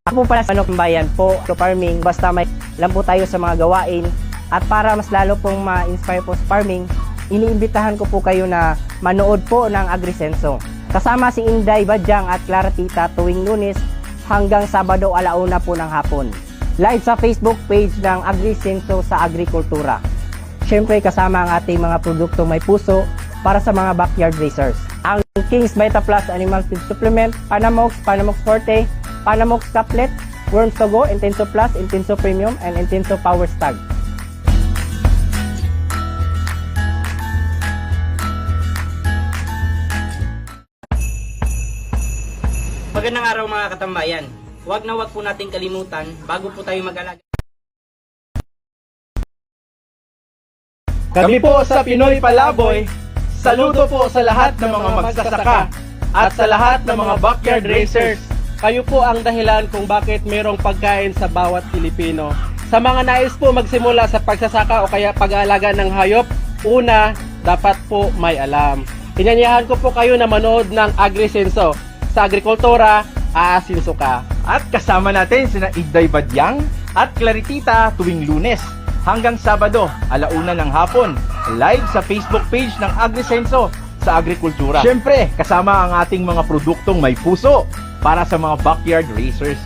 Ako po pala sa Manok Bayan po, farming, basta may lang po tayo sa mga gawain. At para mas lalo pong ma-inspire po sa farming, iniimbitahan ko po kayo na manood po ng Agrisenso. Kasama si Inday Badyang at Clara Tita tuwing Lunes hanggang Sabado 1:00 po ng hapon. Live sa Facebook page ng Agrisenso sa Agrikultura. Siyempre kasama ang ating mga produktong may puso para sa mga backyard racers. Ang King's Vita Plus Animal Feed Supplement, Panamox, Panamox Forte, Panamox Caplet, Worms to Go, Intenso Plus, Intenso Premium, and Intenso Power Stag. Magandang araw mga katambayan. Huwag na huwag po nating kalimutan bago po tayo mag-alaga. Kami po sa Pinoy Palaboy, saludo po sa lahat ng mga magsasaka at sa lahat ng mga backyard racers. Kayo po ang dahilan kung bakit mayroong pagkain sa bawat Pilipino. Sa mga nais po magsimula sa pagsasaka o kaya pag-aalaga ng hayop, una, dapat po may alam. Inanyahan ko po kayo na manood ng Agrisenso. Sa Agrikultura, aasinso ka. At kasama natin sina Inday Badyang at Claritita tuwing Lunes hanggang Sabado, 1:00 ng hapon, live sa Facebook page ng Agrisenso sa Agrikultura. Siyempre, kasama ang ating mga produktong may puso para sa mga backyard racers.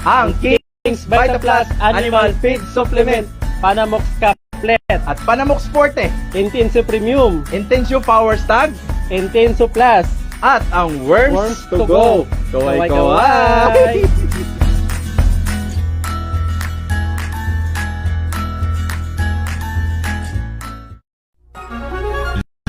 Ang King's Vita Plus Animal Feed Supplement, Panamox Caplet, at Panamox Forte, Intenso Premium, Intensio Power Stag, Intenso Plus, at ang Worms to Go. Kaway-kaway!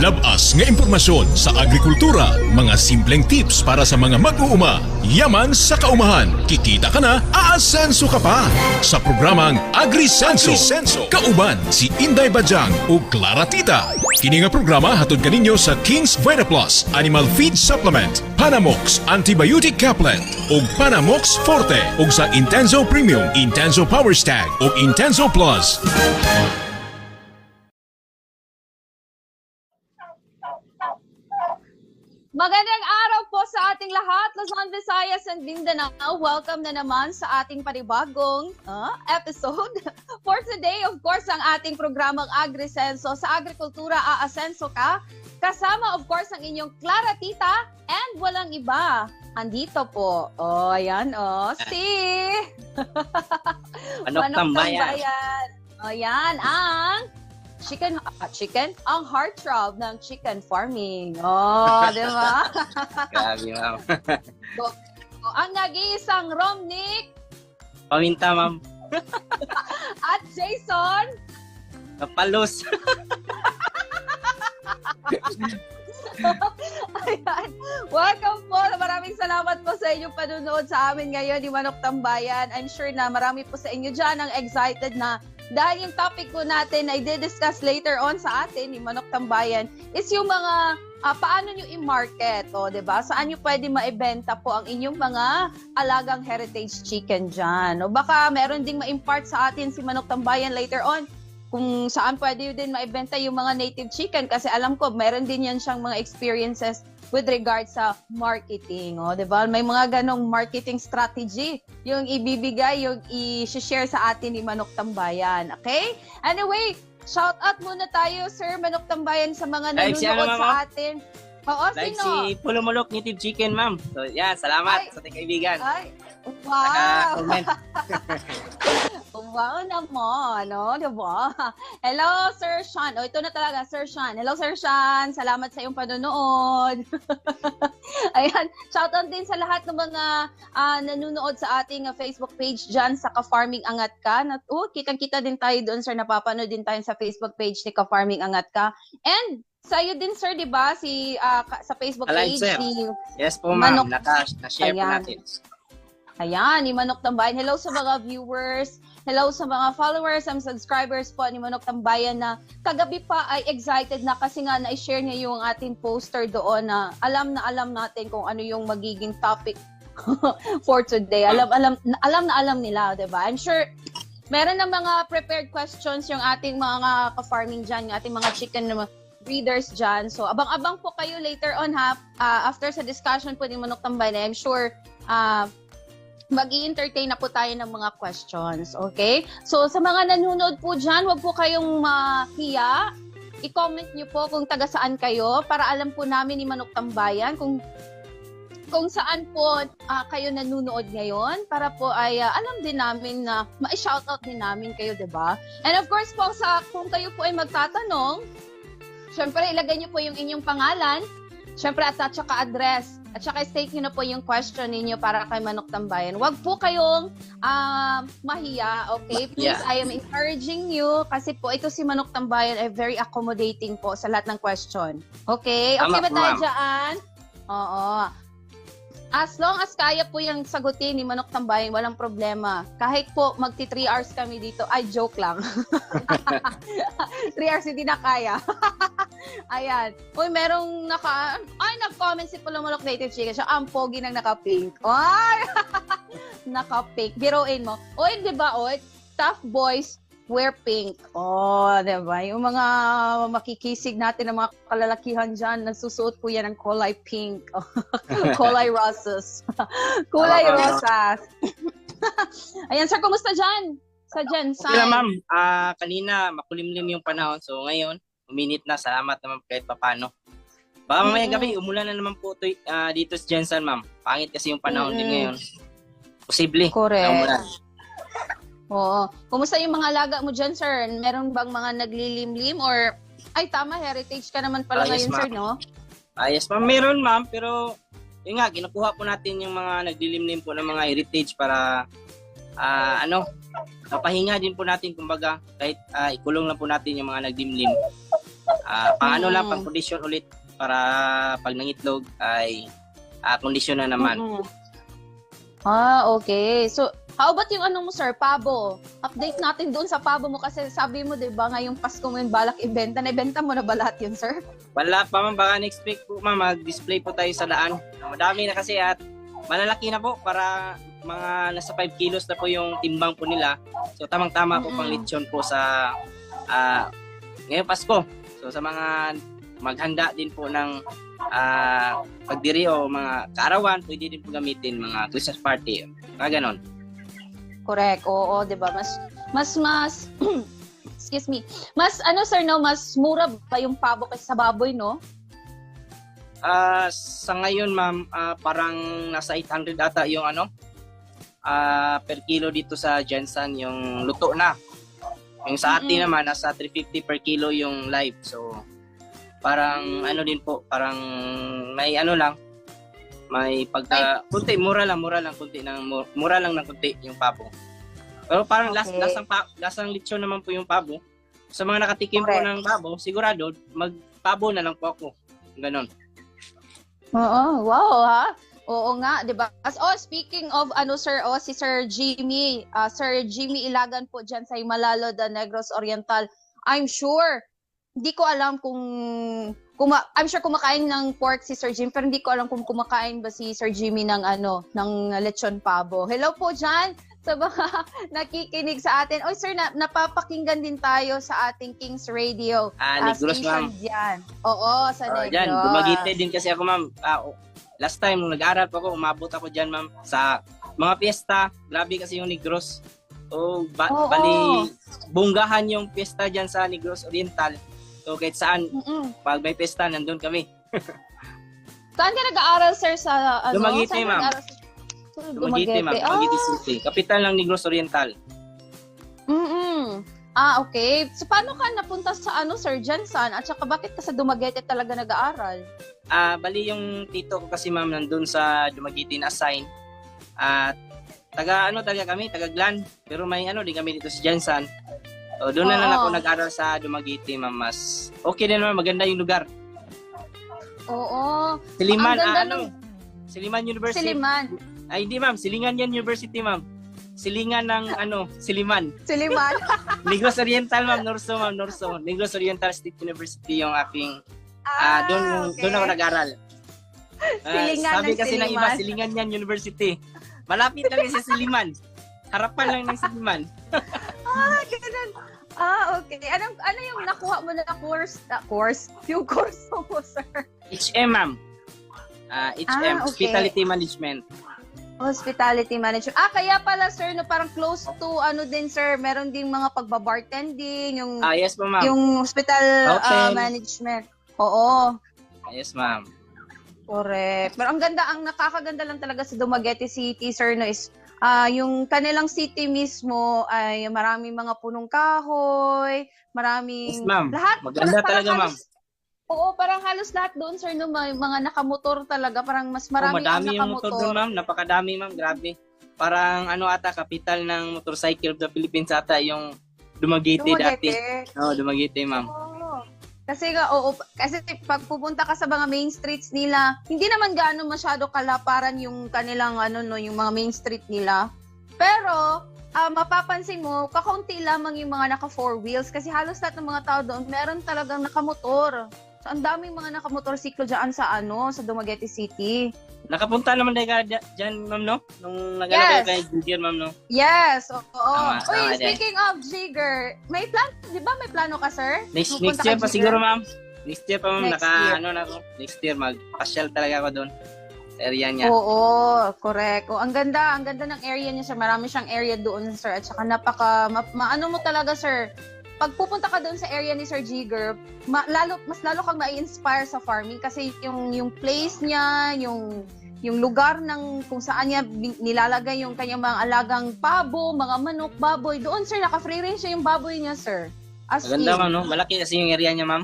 Labas nga impormasyon sa agrikultura, mga simpleng tips para sa mga mag-uuma. Yaman sa kaumahan, kikita ka na, aasenso ka pa. Sa programang Agrisenso, kauban si Inday Badyang o Clara Tita. Kini nga programa hatod kaninyo sa King's Vita Plus Animal Feed Supplement, Panamox Antibiotic Caplet ug Panamox Forte ug sa Intenso Premium, Intenso Power Stag ug Intenso Plus. Magandang araw po sa ating lahat, Luzon, Visayas, and Mindanao. Welcome na naman sa ating panibagong episode. For today, of course, ang ating programang Agrisenso. Sa Agrikultura, aasenso ka. Kasama, of course, ang inyong Clara Tita and walang iba. Andito po. Oh, ayan, si... Manok Tambayan. O, yan, ang... Chicken, ang heartthrob ng chicken farming. Oh, di ba? Grabe, ma'am. Ang nag-iisang Romnick Paminta, ma'am. at Jason. Kapalos. Ayan. Welcome po. Maraming salamat po sa inyong panunood sa amin ngayon ni Manok Tambayan. I'm sure na marami po sa inyo dyan ang excited na dahil yung topic po natin na i-discuss later on sa atin ni Manok Tambayan is yung mga paano nyo i-market, diba? Saan nyo pwede maibenta po ang inyong mga alagang heritage chicken dyan. O baka meron ding ma-impart sa atin si Manok Tambayan later on kung saan pwede din maibenta yung mga native chicken kasi alam ko meron din yan siyang mga experiences with regard sa marketing, diba? May mga ganong marketing strategy yung ibibigay, yung i-share sa atin ni Manok Tambayan, okay? Anyway, shout out muna tayo, Sir Manok Tambayan, sa mga nanonood sa atin. Oo, Like sino? si Pulumulok Native Chicken, ma'am. So, yan, salamat sa ating kaibigan. Ay, wow! Naka-comment. Wow naman, diba? Hello, Sir Sean. Ito na talaga, Sir Sean. Hello, Sir Sean. Salamat sa iyong panonood. Ayan, shoutout din sa lahat ng mga nanonood sa ating Facebook page dyan sa Ka-Farming Angat Ka. Kitang-kita din tayo doon, Sir. Napapanood din tayo sa Facebook page ni Ka-Farming Angat Ka. And sa iyo din, Sir, di ba? Sa Facebook Alive, page, sir. si Yes po, ma'am. Manok. Na-share po Ayan. natin. Ayan, ni Manok Tambayan. Hello sa mga viewers. Hello sa mga followers and subscribers po ni Manok Tambayan na kagabi pa ay excited na kasi nga na-share niya yung ating poster doon na alam natin kung ano yung magiging topic for today. Alam nila, diba? I'm sure meron na mga prepared questions yung ating mga ka-farming dyan, yung ating mga chicken breeders dyan. So, abang-abang po kayo later on ha. After sa discussion po ni Manok Tambayan, I'm sure mag-i-entertain na po tayo ng mga questions, okay? So, sa mga nanonood po dyan, huwag po kayong mahiya. I-comment nyo po kung taga saan kayo para alam po namin ni Manok Tambayan kung saan po kayo nanonood ngayon para po ay alam din namin na ma-shoutout din namin kayo, diba? And of course po, kung kayo po ay magtatanong, syempre ilagay nyo po yung inyong pangalan, syempre at saka address. At saka state nyo na po yung question ninyo para kay Manok Tambayan. Huwag po kayong mahiya, okay? Please, Yeah. I am encouraging you kasi po ito si Manok Tambayan ay very accommodating po sa lahat ng question. Okay? Okay Tama ba po, tayo ma'am. dyan? Oo. As long as kaya po yung sagutin ni Manok Tambayan, walang problema. Kahit po magti 3 hours kami dito, ay joke lang. 3 hours hindi na kaya. Ayan. Uy, merong nag-comment si Pulamalok Native Chicken. Siya, ang pogi ng naka-pink. Ay! Naka-pink. Biruin mo. Uy, di ba, tough boys wear pink. Oh, di ba? Yung mga makikisig natin ng mga kalalakihan dyan, nagsusuot po yan ng kulay pink. Kulay rosas. Kulay rosas. Ayan, sir, kumusta dyan? Sa dyan, Okay lang, ma'am. Kanina, makulimlim yung panahon. So, ngayon, uminit na. Salamat naman kahit papano. Baka mamayang gabi, umulan na naman po dito sa Jensen, ma'am. Pangit kasi yung panahon din ngayon. Posible. Correct. Na umulan. Oo. Kumusta yung mga alaga mo dyan, sir? Meron bang mga naglilimlim or... Ay, tama, heritage ka naman pala Yes, ngayon, sir, ma'am. no? Yes, ma'am. Meron, ma'am. Pero, yun nga, kinukuha po natin yung mga naglilimlim po ng mga heritage para, mapahinga din po natin, kumbaga, kahit ikulong lang po natin yung mga naglimlim. Paano lang, pang kondisyon ulit para pag nangitlog ay kondisyon na naman. Okay. So, how about yung mo, sir, pabo? Update natin doon sa pabo mo kasi sabi mo, di ba, ngayong Pasko mo yung balak ibenta. Naibenta mo na ba lahat yun, sir? Wala pa, ma'am. Baka next week po, ma'am, mag-display po tayo sa daan. Madami na kasi at malalaki na po para mga nasa 5 kilos na po yung timbang po nila. So, tamang-tama po pang lechon po sa ngayong Pasko. So, sa mga maghanda din po ng pagdiri o mga kaarawan, pwede din po gamitin mga Christmas party. Mga ganon. Correct. Oo, 'di ba? Mas excuse me. Mas sir, no, mas mura ba yung pabo kaysa sa baboy, no? Sa ngayon, ma'am, parang nasa 800 ata yung per kilo dito sa Jensen yung luto na. Yung sa atin naman nasa 350 per kilo yung live. So parang din po, parang may lang, may kunti, mura lang ng kunti yung pabo. Pero parang lasang lechon naman po yung pabo. Sa mga nakatikim po ng pabo, sigurado magpabo na lang po ako. Ganon. Oo, wow, ha? Oo nga, 'di ba? Speaking of sir, si Sir Jimmy, Sir Jimmy Ilagan po diyan sa Himalalo de Negros Oriental. I'm sure hindi ko alam I'm sure kumakain ng pork si Sir Jimmy, pero hindi ko alam kung kumakain ba si Sir Jimmy ng ng lechon pabo. Hello po diyan sa mga nakikinig sa atin. Sir, napapakinggan din tayo sa ating Kings Radio Negros, station ma'am. diyan. Oo, sa Negros. Diyan, Dumaguete din kasi ako, ma'am. Last time nung nag-aral pa ako, umabot ako diyan, ma'am, sa mga piyesta. Grabe kasi yung Negros. Bali bunggahan yung piyesta diyan sa Negros Oriental. So kahit saan, pag may pesta, nandun kami. Saan ka nag-aaral, sir, sa Dumaguete, saan ma'am. nag-aaral? Dumaguete, ma'am. Dumaguete City. Kapital ng Negros Oriental. Okay. So paano ka napunta sa Sir Jensen? At saka bakit ka sa Dumaguete talaga nag-aaral? Bali yung tito ko kasi, ma'am, nandun sa Dumaguete na assign. At taga kami, taga Glan. Pero may din kami dito sa Jensen. So, doon na lang ako nag-aral sa Dumaguete, ma'am. Mas okay din naman, maganda yung lugar. Oo. Siliman, Ang ganda Siliman University. Siliman. Ay, hindi, ma'am. Silingan yan University, ma'am. Silingan ng Siliman. Siliman. Negros Oriental, ma'am. Norso, ma'am. Norso. Negros Oriental State University yung aking doon ako nag-aral. Silingan sabi ng kasi ng iba, Siliman. Silingan yan University. Malapit lang kasi sa Siliman. Harapan lang ng Siliman. Ganun. Okay. Ano yung nakuha mo na course? Yung course mo, sir? HM, ma'am. HM, okay. Hospitality Management. Hospitality management. Kaya pala sir, no, parang close to ano din sir, meron ding mga pagbabartending, yung Yes po, ma'am. yung hospital Hotel. management. Oo. Yes, ma'am. Correct. Pero ang ganda, ang nakakaganda lang talaga sa Dumaguete City, sir, no, is yung kanilang city mismo ay maraming mga punong kahoy, maraming Yes, ma'am. lahat. Maganda parang talaga, ma'am. Oo, parang halos lahat doon, sir, no, may mga nakamotor talaga, parang mas marami ang Madami yung motor nakamotor. doon, ma'am. Napakadami, ma'am. Grabe. Parang ano ata, kapital ng motorcycle of the Philippines ata yung Dumaguete dati. Dumaguete. Dumaguete, ma'am. Oo. Kasi kasi pag pupunta ka sa mga main streets nila, hindi naman gaano masyado kalaparan yung kanilang yung mga main street nila. Pero mapapansin mo, kakaunti lamang yung mga naka four wheels kasi halos lahat ng mga tao doon meron talagang nakamotor. So ang daming mga nakamotorsiklo diyan sa sa Dumaguete City. Nakapunta naman tayo dyan, ma'am, no? Nung Yes. kay Jigger, ma'am, no? Yes, oo. Tama, Uy, tama din. speaking of Jigger, may plan, di ba may plano ka, sir? Next Pupunta year ka pa Jigger? siguro, ma'am. Next year pa, ma'am. Next year. Next year, mag-pasyal talaga ako doon. Sa area niya. Oo, correct. Ang ganda ng area niya, sir. Marami siyang area doon, sir. At saka maano mo talaga, sir. Pag pupunta ka doon sa area ni Sir Jigger, mas lalo kang ma-inspire sa farming kasi yung place niya, yung lugar ng kung saan niya nilalagay yung kanyang mga alagang pabo, mga manok, baboy. Doon, sir, naka-free range siya yung baboy niya, sir. As Maganda, in. ma'am, no? Malaki kasi yung area niya, ma'am.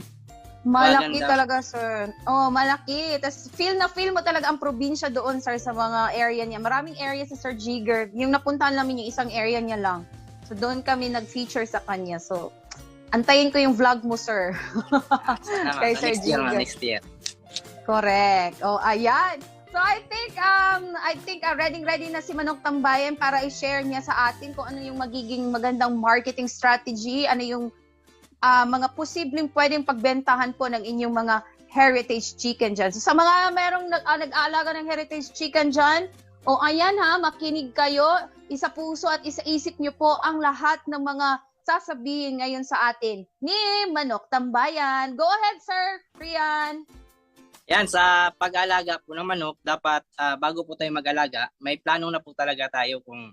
Malaki Maganda. talaga, sir. Oh, malaki. Tapos feel mo talaga ang probinsya doon, sir, sa mga area niya. Maraming area sa Sir Jigger. Yung napuntahan namin yung isang area niya lang. So doon kami nag-feature sa kanya. So antayin ko yung vlog mo, sir. Tama. Kay So, Sir next year, ma'am. Jigger. Next year. Correct. Oh, ayan. So I think ready na si Manok Tambayan para i-share niya sa atin kung ano yung magiging magandang marketing strategy, ano yung mga posibleng pwedeng pagbentahan po ng inyong mga heritage chicken dyan. So sa mga merong nag-aalaga ng heritage chicken dyan, ayan makinig kayo, isa puso at isa isip nyo po ang lahat ng mga sasabihin ngayon sa atin ni Manok Tambayan. Go ahead, Sir Rian. Yan, sa pag-alaga po ng manok, dapat bago po tayo mag-alaga, may plano na po talaga tayo kung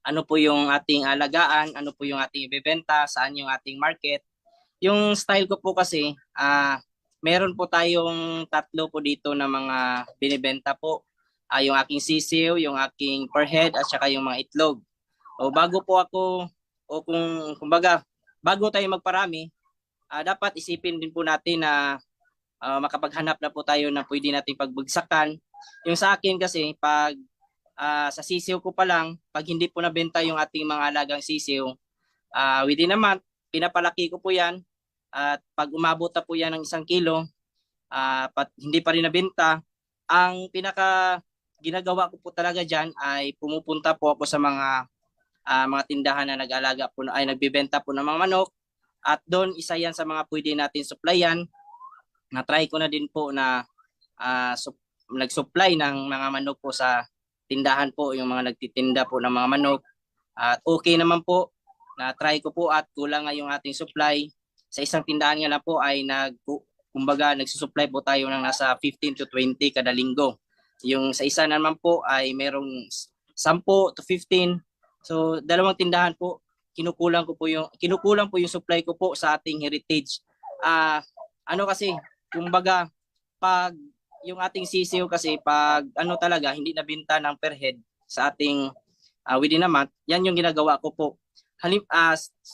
ano po yung ating alagaan, ano po yung ating ibebenta, saan yung ating market. Yung style ko po kasi, meron po tayong tatlo po dito na mga binibenta po. Yung aking sisiw, yung aking per head, at saka yung mga itlog. Bago po ako, kumbaga, bago tayo magparami, dapat isipin din po natin na makapaghanap na po tayo na pwede natin pagbagsakan. Yung sa akin kasi, pag sa sisiw ko pa lang, pag hindi po nabenta yung ating mga alagang sisiw, within a month, pinapalaki ko po yan. At pag umabot na po yan ng 1 kilo, hindi pa rin nabenta, ang pinaka ginagawa ko po talaga dyan ay pumupunta po ako sa mga tindahan na nag-alaga po, ay nagbibenta po ng mga manok. At doon, isa yan sa mga pwede natin supplyan. Na-try ko na din po na nag-supply ng mga manok po sa tindahan po, yung mga nagtitinda po ng mga manok. At okay naman po, na-try ko po at kulang nga yung ating supply. Sa isang tindahan nga lang po ay nagsusupply po tayo ng nasa 15 to 20 kada linggo. Yung sa isa naman po ay merong 10 to 15. So dalawang tindahan po, kinukulang po yung supply ko po sa ating heritage. Kasi, kumbaga, pag yung ating sisiw kasi, pag talaga, hindi nabenta ng per head sa ating within a month, yan yung ginagawa ko po.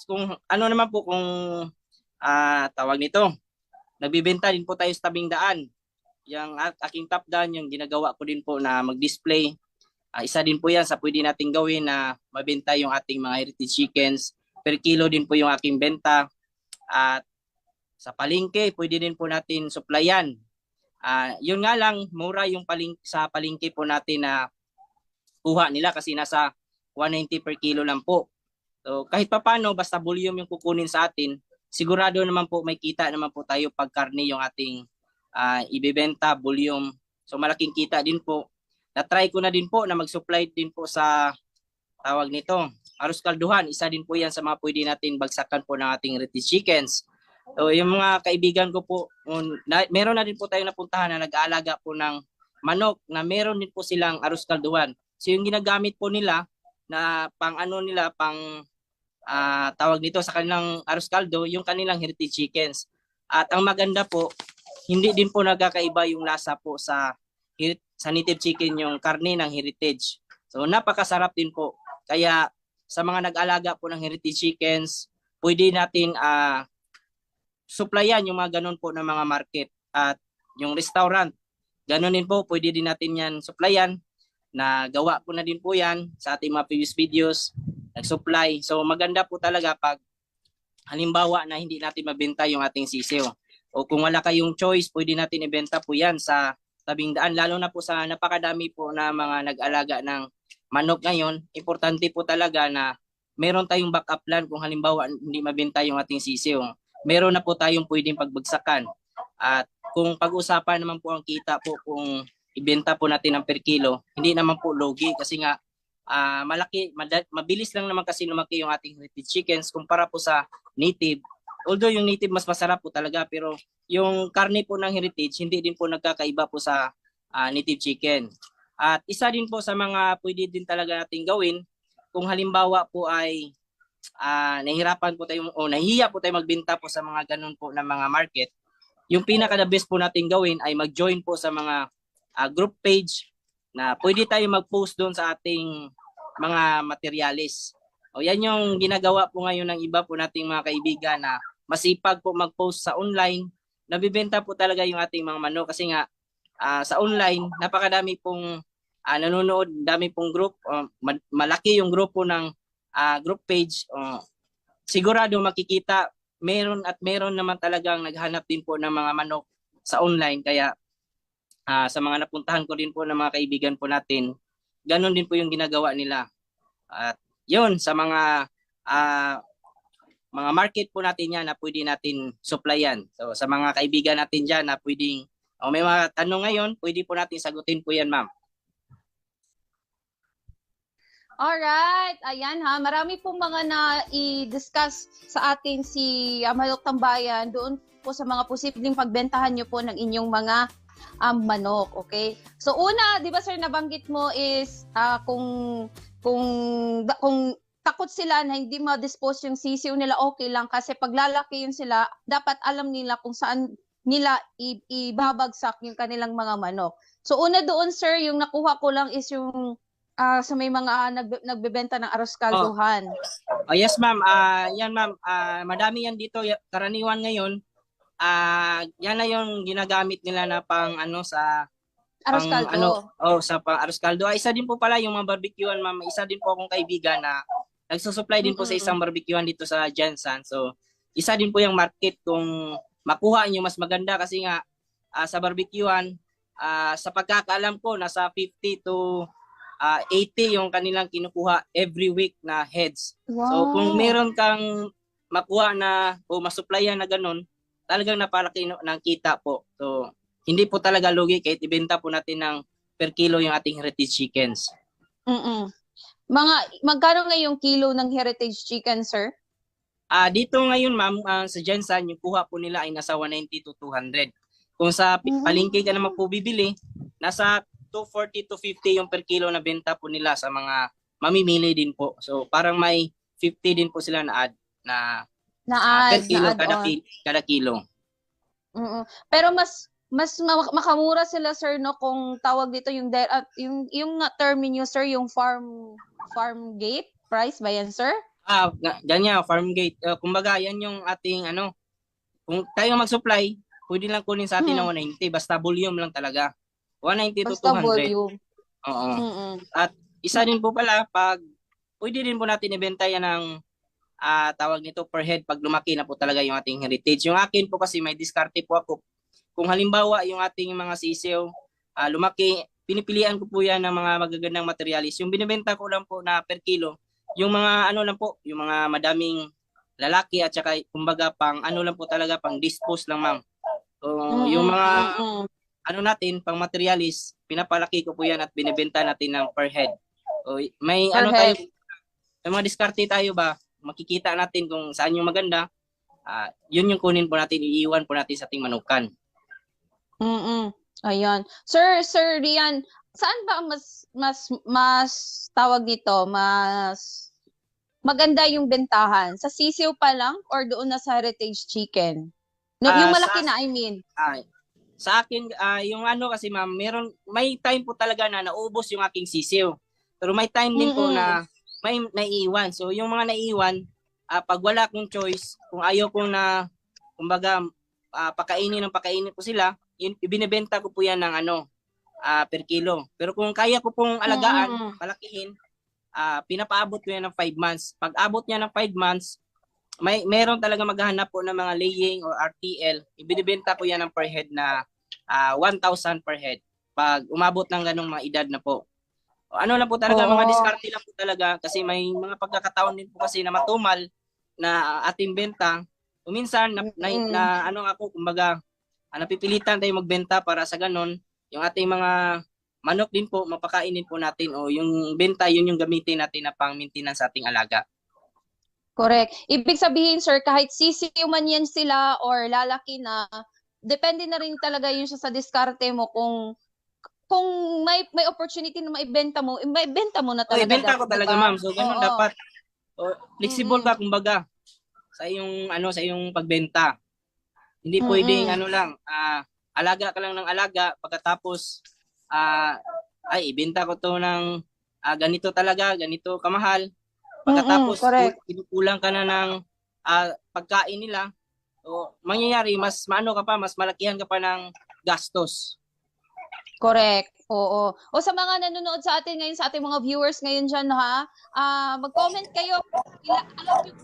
Kung naman po kung tawag nito, nagbibenta din po tayo sa tabing daan. Yung aking top daan, yung ginagawa ko din po na mag-display. Isa din po yan sa pwede nating gawin na mabenta yung ating mga heritage chickens. Per kilo din po yung aking benta. At sa palengke, pwede din po natin supplyan. Yun nga lang, mura yung sa palengke po natin na kuha nila kasi nasa 190 per kilo lang po. So kahit papano, basta volume yung kukunin sa atin, sigurado naman po may kita naman po tayo pag karne yung ating ibebenta, volume. So malaking kita din po. Na-try ko na din po na mag-supply din po sa tawag nito, Arroz Kalduhan. Isa din po yan sa mga pwede natin bagsakan po ng ating heritage chickens. So yung mga kaibigan ko po, meron na din po tayong napuntahan na nag-aalaga po ng manok na meron din po silang Arroz Kalduhan. So yung ginagamit po nila na pang ano nila, pang tawag nito sa kanilang arroz caldo, yung kanilang heritage chickens. At ang maganda po, hindi din po nagkakaiba yung lasa po sa native chicken yung karne ng heritage. So napakasarap din po. Kaya sa mga nag-alaga po ng heritage chickens, pwede natin supplyan yung mga ganun po ng mga market. At yung restaurant, ganun din po, pwede din natin yan supplyan. Na gawa ko na din po yan sa ating mga previous videos, nag-supply. So maganda po talaga pag halimbawa na hindi natin mabenta yung ating sisiw. O kung wala kayong choice, pwede natin ibenta po yan sa tabing daan. Lalo na po sa napakadami po na mga nag-alaga ng manok ngayon, importante po talaga na meron tayong backup plan kung halimbawa hindi mabenta yung ating sisiw. Meron na po tayong pwedeng pagbagsakan. At kung pag-usapan naman po ang kita po kung ibenta po natin ng per kilo, hindi naman po logi kasi nga mabilis lang naman kasi lumaki yung ating heritage chickens kumpara po sa native. Although yung native mas masarap po talaga, pero yung karne po ng heritage hindi din po nagkakaiba po sa native chicken. At isa din po sa mga pwede din talaga nating gawin kung halimbawa po ay nahihirapan po tayo o nahihiya po tayo magbenta po sa mga ganun po na mga market, yung pinaka-the best po nating gawin ay mag-join po sa mga group page na pwede tayo mag-post doon sa ating mga materialis. O yan yung ginagawa po ngayon ng iba po nating mga kaibigan na masipag po mag-post sa online. Nabibenta po talaga yung ating mga manok kasi nga sa online, napakadami pong nanonood, dami pong group, malaki yung grupo ng group page. Sigurado makikita, meron naman talagang naghanap din po ng mga manok sa online. Kaya sa mga napuntahan ko din po ng mga kaibigan po natin, ganun din po yung ginagawa nila. At yun, sa mga market po natin yan na pwede natin supplyan. So sa mga kaibigan natin dyan na pwedeng, may mga tanong ngayon, pwede po natin sagutin po yan, ma'am. Alright, ayan ha. Marami pong mga na-i-discuss sa atin si Manok Tambayan doon po sa mga posibleng pagbentahan nyo po ng inyong mga manok, okay? So una, 'di ba sir, nabanggit mo is kung takot sila na hindi ma-dispose yung sisiw nila, okay lang kasi paglalaki yun sila, dapat alam nila kung saan nila ibabagsak yung kanilang mga manok. So una doon sir, yung nakuha ko lang is yung sa may mga nagbebenta ng arroz kalduhan. Yes ma'am, yan ma'am, madami yan dito, karaniwan ngayon. Yan na yung ginagamit nila na pang sa Arroz caldo. Sa pang arroz caldo. Isa din po pala yung mga barbecuean, ma'am. Isa din po akong kaibigan na nagsusupply din po sa isang barbecuean dito sa Jensen. So, isa din po yung market kung makuha niyo mas maganda kasi nga sa barbecuean, sa pagkakaalam ko nasa 50 to 80 yung kanilang kinukuha every week na heads. Wow. So, kung meron kang makuha na o masupplyan na ganun, talagang napalaki ng kita po. So, hindi po talaga lugi kahit ibenta po natin ng per kilo yung ating heritage chickens. Magkano nga yung kilo ng heritage chicken, sir? Dito ngayon, ma'am, sa Jensen, yung kuha po nila ay nasa 190 to 200. Kung sa palengke ka naman po bibili, nasa 240 to 50 yung per kilo na benta po nila sa mga mamimili din po. So, parang may 50 din po sila na add na per kilo, kada kilo. Pero mas makamura sila sir no kung tawag dito yung term niyo sir, yung farm gate price ba yan sir? Ganyan, farm gate. Kumbaga yan yung ating kung tayo mag-supply, pwede lang kunin sa atin ng 190 basta volume lang talaga. 190 to 200. Basta volume. Oo. At isa din po pala pwede din po natin ibenta yan ng tawag nito per head pag lumaki na po talaga yung ating heritage. Yung akin po kasi may diskarte po ako. Kung halimbawa yung ating mga sisiw lumaki, pinipilian ko po yan ng mga magagandang materialis. Yung binibenta ko lang po na per kilo, yung mga lang po, yung mga madaming lalaki at saka kumbaga pang lang po talaga, pang dispose lang ma'am. So, yung mga natin, pang materialis, pinapalaki ko po yan at binibenta natin ng per head. So, may tayo, may mga diskarte tayo ba? Makikita natin kung saan yung maganda, yun yung kunin po natin, iiwan po natin sa ating manukan. Ayan. Sir Rian, saan ba ang mas tawag nito, mas maganda yung bentahan? Sa sisiw pa lang or doon na sa heritage chicken? No, yung malaki na, I mean. Sa akin, yung ano kasi ma'am, may time po talaga na naubos yung aking sisiw. Pero may time din po na may naiiwan. So yung mga naiiwan, pag wala akong choice, kung ayaw kong na, kumbaga, pakainin ko sila, ibinebenta ko po yan ng per kilo. Pero kung kaya ko pong alagaan, palakihin, pinapaabot ko yan ng 5 months. Pag abot niya ng 5 months, meron talaga maghahanap po ng mga laying or RTL. Ibinibenta ko yan ng per head na 1,000 per head. Pag umabot ng ganong mga edad na po. Ano lang po talaga, mga diskarte lang po talaga kasi may mga pagkakataon din po kasi na matumal na ating benta. Minsan kumbaga, napipilitan tayo magbenta para sa ganon. Yung ating mga manok din po, mapakainin po natin o yung benta, yun yung gamitin natin na pang-maintenance sa ating alaga. Correct. Ibig sabihin, sir, kahit sisiw man yan sila or lalaki na, depende na rin talaga yun siya sa diskarte mo kung may opportunity na maibenta mo na talaga. Ibenta ko talaga, ma'am. So, ganun dapat. Flexible ka, kumbaga, sa iyong pagbenta. Hindi pwedeng alaga ka lang ng alaga, pagkatapos, ibenta ko to ng ganito talaga, ganito kamahal. Pagkatapos, kinukulang ka na ng pagkain nila, so, mangyayari, mas malakihan ka pa ng gastos. Correct. Oo. O sa mga nanonood sa atin ngayon, sa ating mga viewers ngayon dyan, ha? Mag-comment kayo. Alam nyo,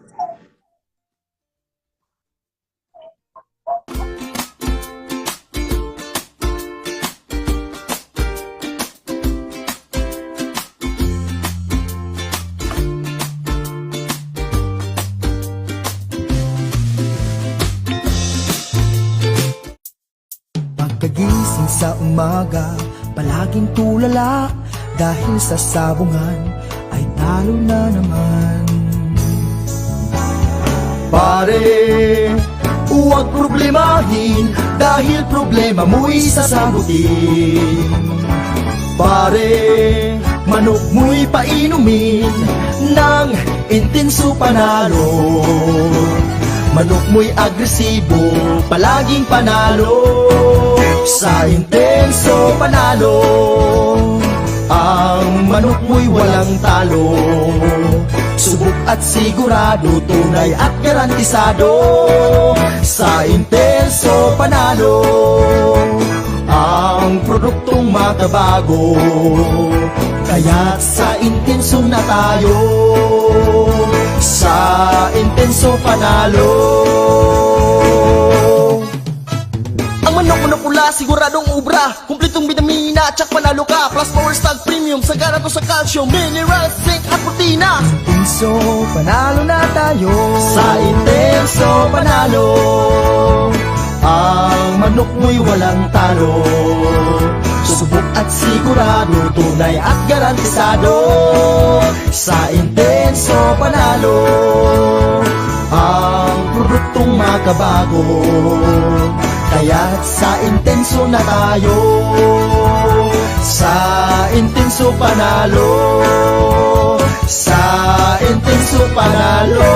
Pagkagising sa umaga, palaging tulala dahil sa sabungan ay talo na naman. Pare, huwag problemahin dahil problema mo'y sasagutin. Pare, manok mo'y painumin ng intenso panalo. Manok mo'y agresibo, palaging panalo. Sa intenso panalo, ang manok mo'y walang talo. Subok at sigurado, tunay at garantisado. Sa intenso panalo, ang produktong makabago. Kaya't sa intenso na tayo, sa intenso panalo. Ang manok pula, siguradong ubra, kumpletong vitamina, tsak panalo ka. Plus power stag premium, sagana to sa calcium, minerals, zinc at protina. Intenso panalo na tayo, sa intenso panalo. Ang manok mo'y walang talo. Subok at sigurado, tunay at garantisado. Sa intenso panalo, ang produktong makabago. Kaya't sa intenso na tayo, sa intenso panalo, sa intenso panalo.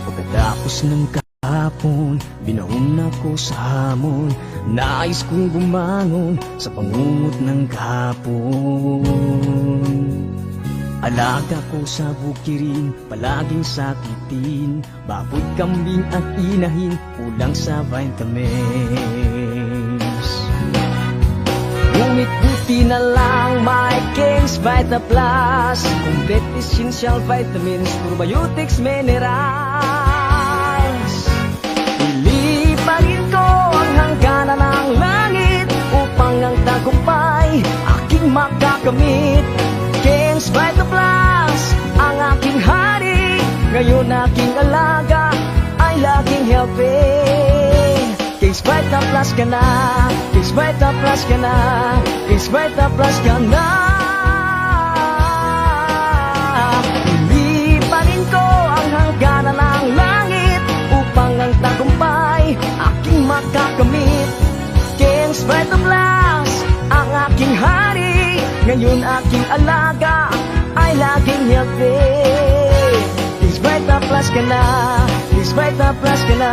Pagkatapos ng kahapon, binaon ako sa hamon. Nais kong bumangon sa pangungot ng kahapon. Alaga ko sa bukirin, palaging sakitin. Baboy, kambing at inahin, kulang sa vitamins. Ngunit buti na lang may King's Vita Plus. Complete essential vitamins, probiotics, minerals. Iliparin ko ang hangganan ng langit upang ang tagumpay aking makakamit. King's Vita Plus, ang aking hari. Ngayon aking alaga ay laging healthy. King's Vita Plus ka na, King's Vita Plus ka na, King's Vita Plus ka na. Iliparin ko ang hangganan ng langit upang ang tagumpay makakamit. Kings Vita Plus, ang aking hari. Ngayon aking alaga ay laging healthy. Kings Vita Plus ka na, Kings Vita Plus ka na,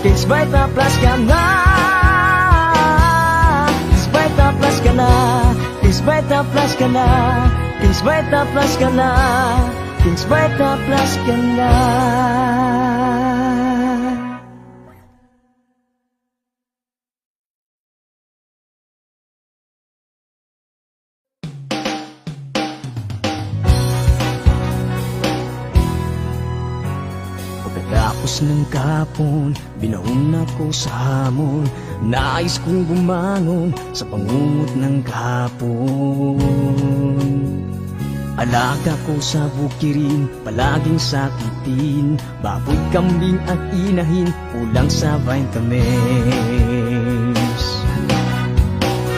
Kings Vita Plus ka na. Kings Vita Plus ka na, Kings Vita Plus ka na, Kings Vita Plus ka na, Kings Vita Plus ka na. Pagkatapos ng kapon, binaon ako sa hamon. Nais kong bumangon sa pangungot ng kapon. Alaga ko sa bukirin, palaging sakitin. Baboy, kambing at inahin, kulang sa vitamins.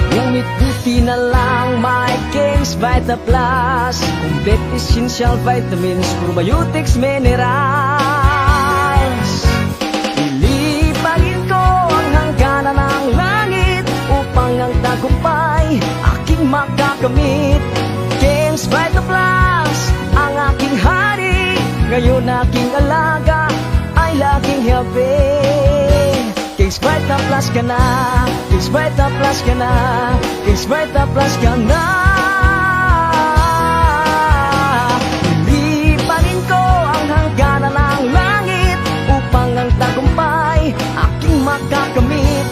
Ngunit buti na lang may Kings Vita Plus. Complete essential vitamins, probiotics, minerals. Ilipagin ko ang hangganan ng langit upang ang tagumpay aking makakamit. Kings Vita Plus, ang aking hari. Ngayon aking alaga ay laging healthy. Kings Vita Plus ka na, Kings Vita Plus ka na, Kings Vita Plus ka na. Ilipanin ko ang hangganan ng langit upang ang tagumpay aking makakamit.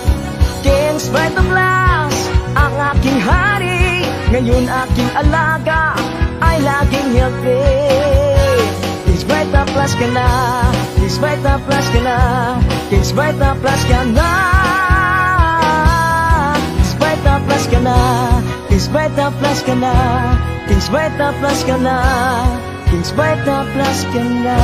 Kings Vita Plus, ang aking hari. Ngayon aking alaga ay laging healthy. Kings Vita Plus ka na, Kings Vita Plus ka na, Kings Vita Plus ka na. Kings Vita Plus ka na, Kings Vita Plus ka na, Kings Vita Plus ka na, Kings Vita Plus ka na.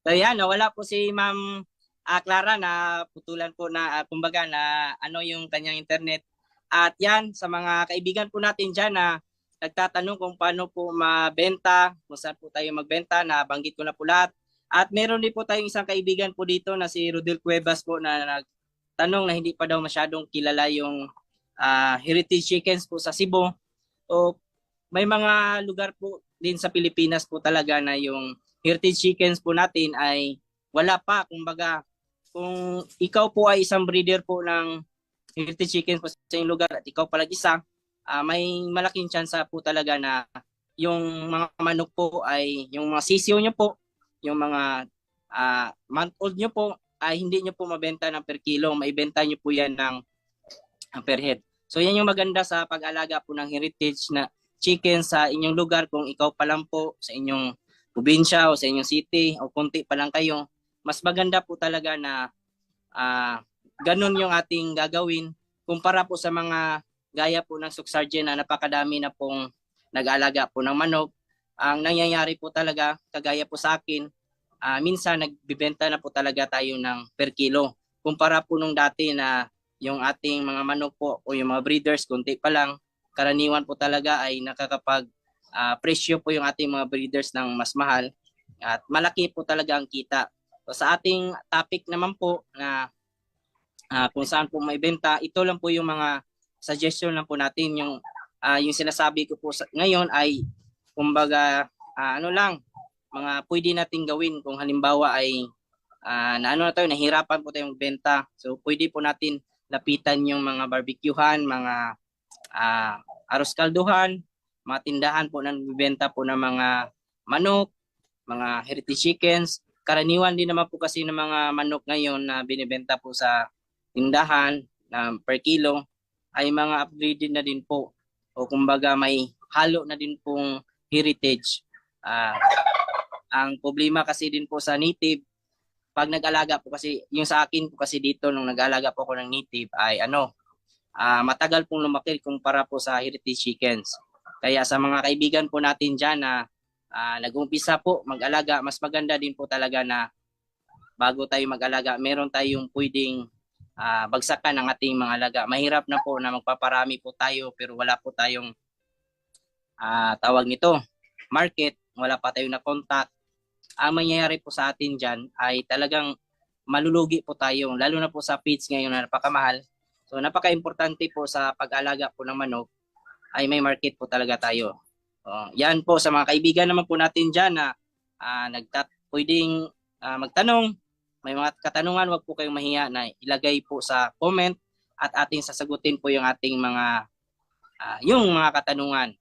So yan, nawala po si Ma'am Clara na putulan po na kumbaga na ano yung kanyang internet. At yan, sa mga kaibigan po natin dyan na nagtatanong kung paano po mabenta, kung saan po tayo magbenta, na banggit ko na po lahat. At meron din po tayong isang kaibigan po dito na si Rodel Cuevas po na nagtanong na hindi pa daw masyadong kilala yung heritage chickens po sa Cebu. O may mga lugar po din sa Pilipinas po talaga na yung heritage chickens po natin ay wala pa. Kumbaga, kung ikaw po ay isang breeder po ng heritage chickens po sa inyong lugar at ikaw palag isa, may malaking chance po talaga na yung mga manok po ay, yung mga sisiyo nyo po, yung mga month old nyo po, ay hindi nyo po mabenta ng per kilo. Maibenta nyo po yan ng per head. So yan yung maganda sa pag-alaga po ng heritage na chicken sa inyong lugar. Kung ikaw pa lang po sa inyong probinsya o sa inyong city o konti pa lang kayo, mas maganda po talaga na ganun yung ating gagawin kumpara po sa mga gaya po ng Suksargen na napakadami na pong nag-aalaga po ng manok. Ang nangyayari po talaga, kagaya po sa akin, minsan nagbibenta na po talaga tayo ng per kilo. Kumpara po nung dati na yung ating mga manok po o yung mga breeders, kunti pa lang, karaniwan po talaga ay nakakapag presyo po yung ating mga breeders ng mas mahal at malaki po talaga ang kita. So, sa ating topic naman po na kung saan po may benta, ito lang po yung mga suggestion lang po natin. Yung sinasabi ko po ngayon ay kumbaga ano lang, mga pwede nating gawin kung halimbawa ay nahirapan po tayong benta. So pwede po natin lapitan yung mga barbecuehan, mga aros kalduhan, mga tindahan po na nagbibenta po ng mga manok, mga heritage chickens. Karaniwan din naman po kasi ng mga manok ngayon na binibenta po sa tindahan na per kilo ay mga upgraded na din po o kumbaga may halo na din pong heritage. Ang problema kasi din po sa native, pag nag-alaga po kasi, yung sa akin po kasi dito nung nag-alaga po ako ng native ay matagal pong lumaki kumpara po sa heritage chickens. Kaya sa mga kaibigan po natin dyan na nag-umpisa po mag-alaga, mas maganda din po talaga na bago tayo mag-alaga, meron tayong pwedeng bagsakan ng ating mga alaga. Mahirap na po na magpaparami po tayo pero wala po tayong tawag nito, market. wala pa tayong na-contact, ang mangyayari po sa atin dyan ay talagang malulugi po tayo, lalo na po sa feeds ngayon na napakamahal. So napaka-importante po sa pag-alaga po ng manok ay may market po talaga tayo. Yan po sa mga kaibigan naman po natin dyan na pwedeng magtanong, may mga katanungan, wag po kayong mahiya na ilagay po sa comment at ating sasagutin po yung ating mga katanungan.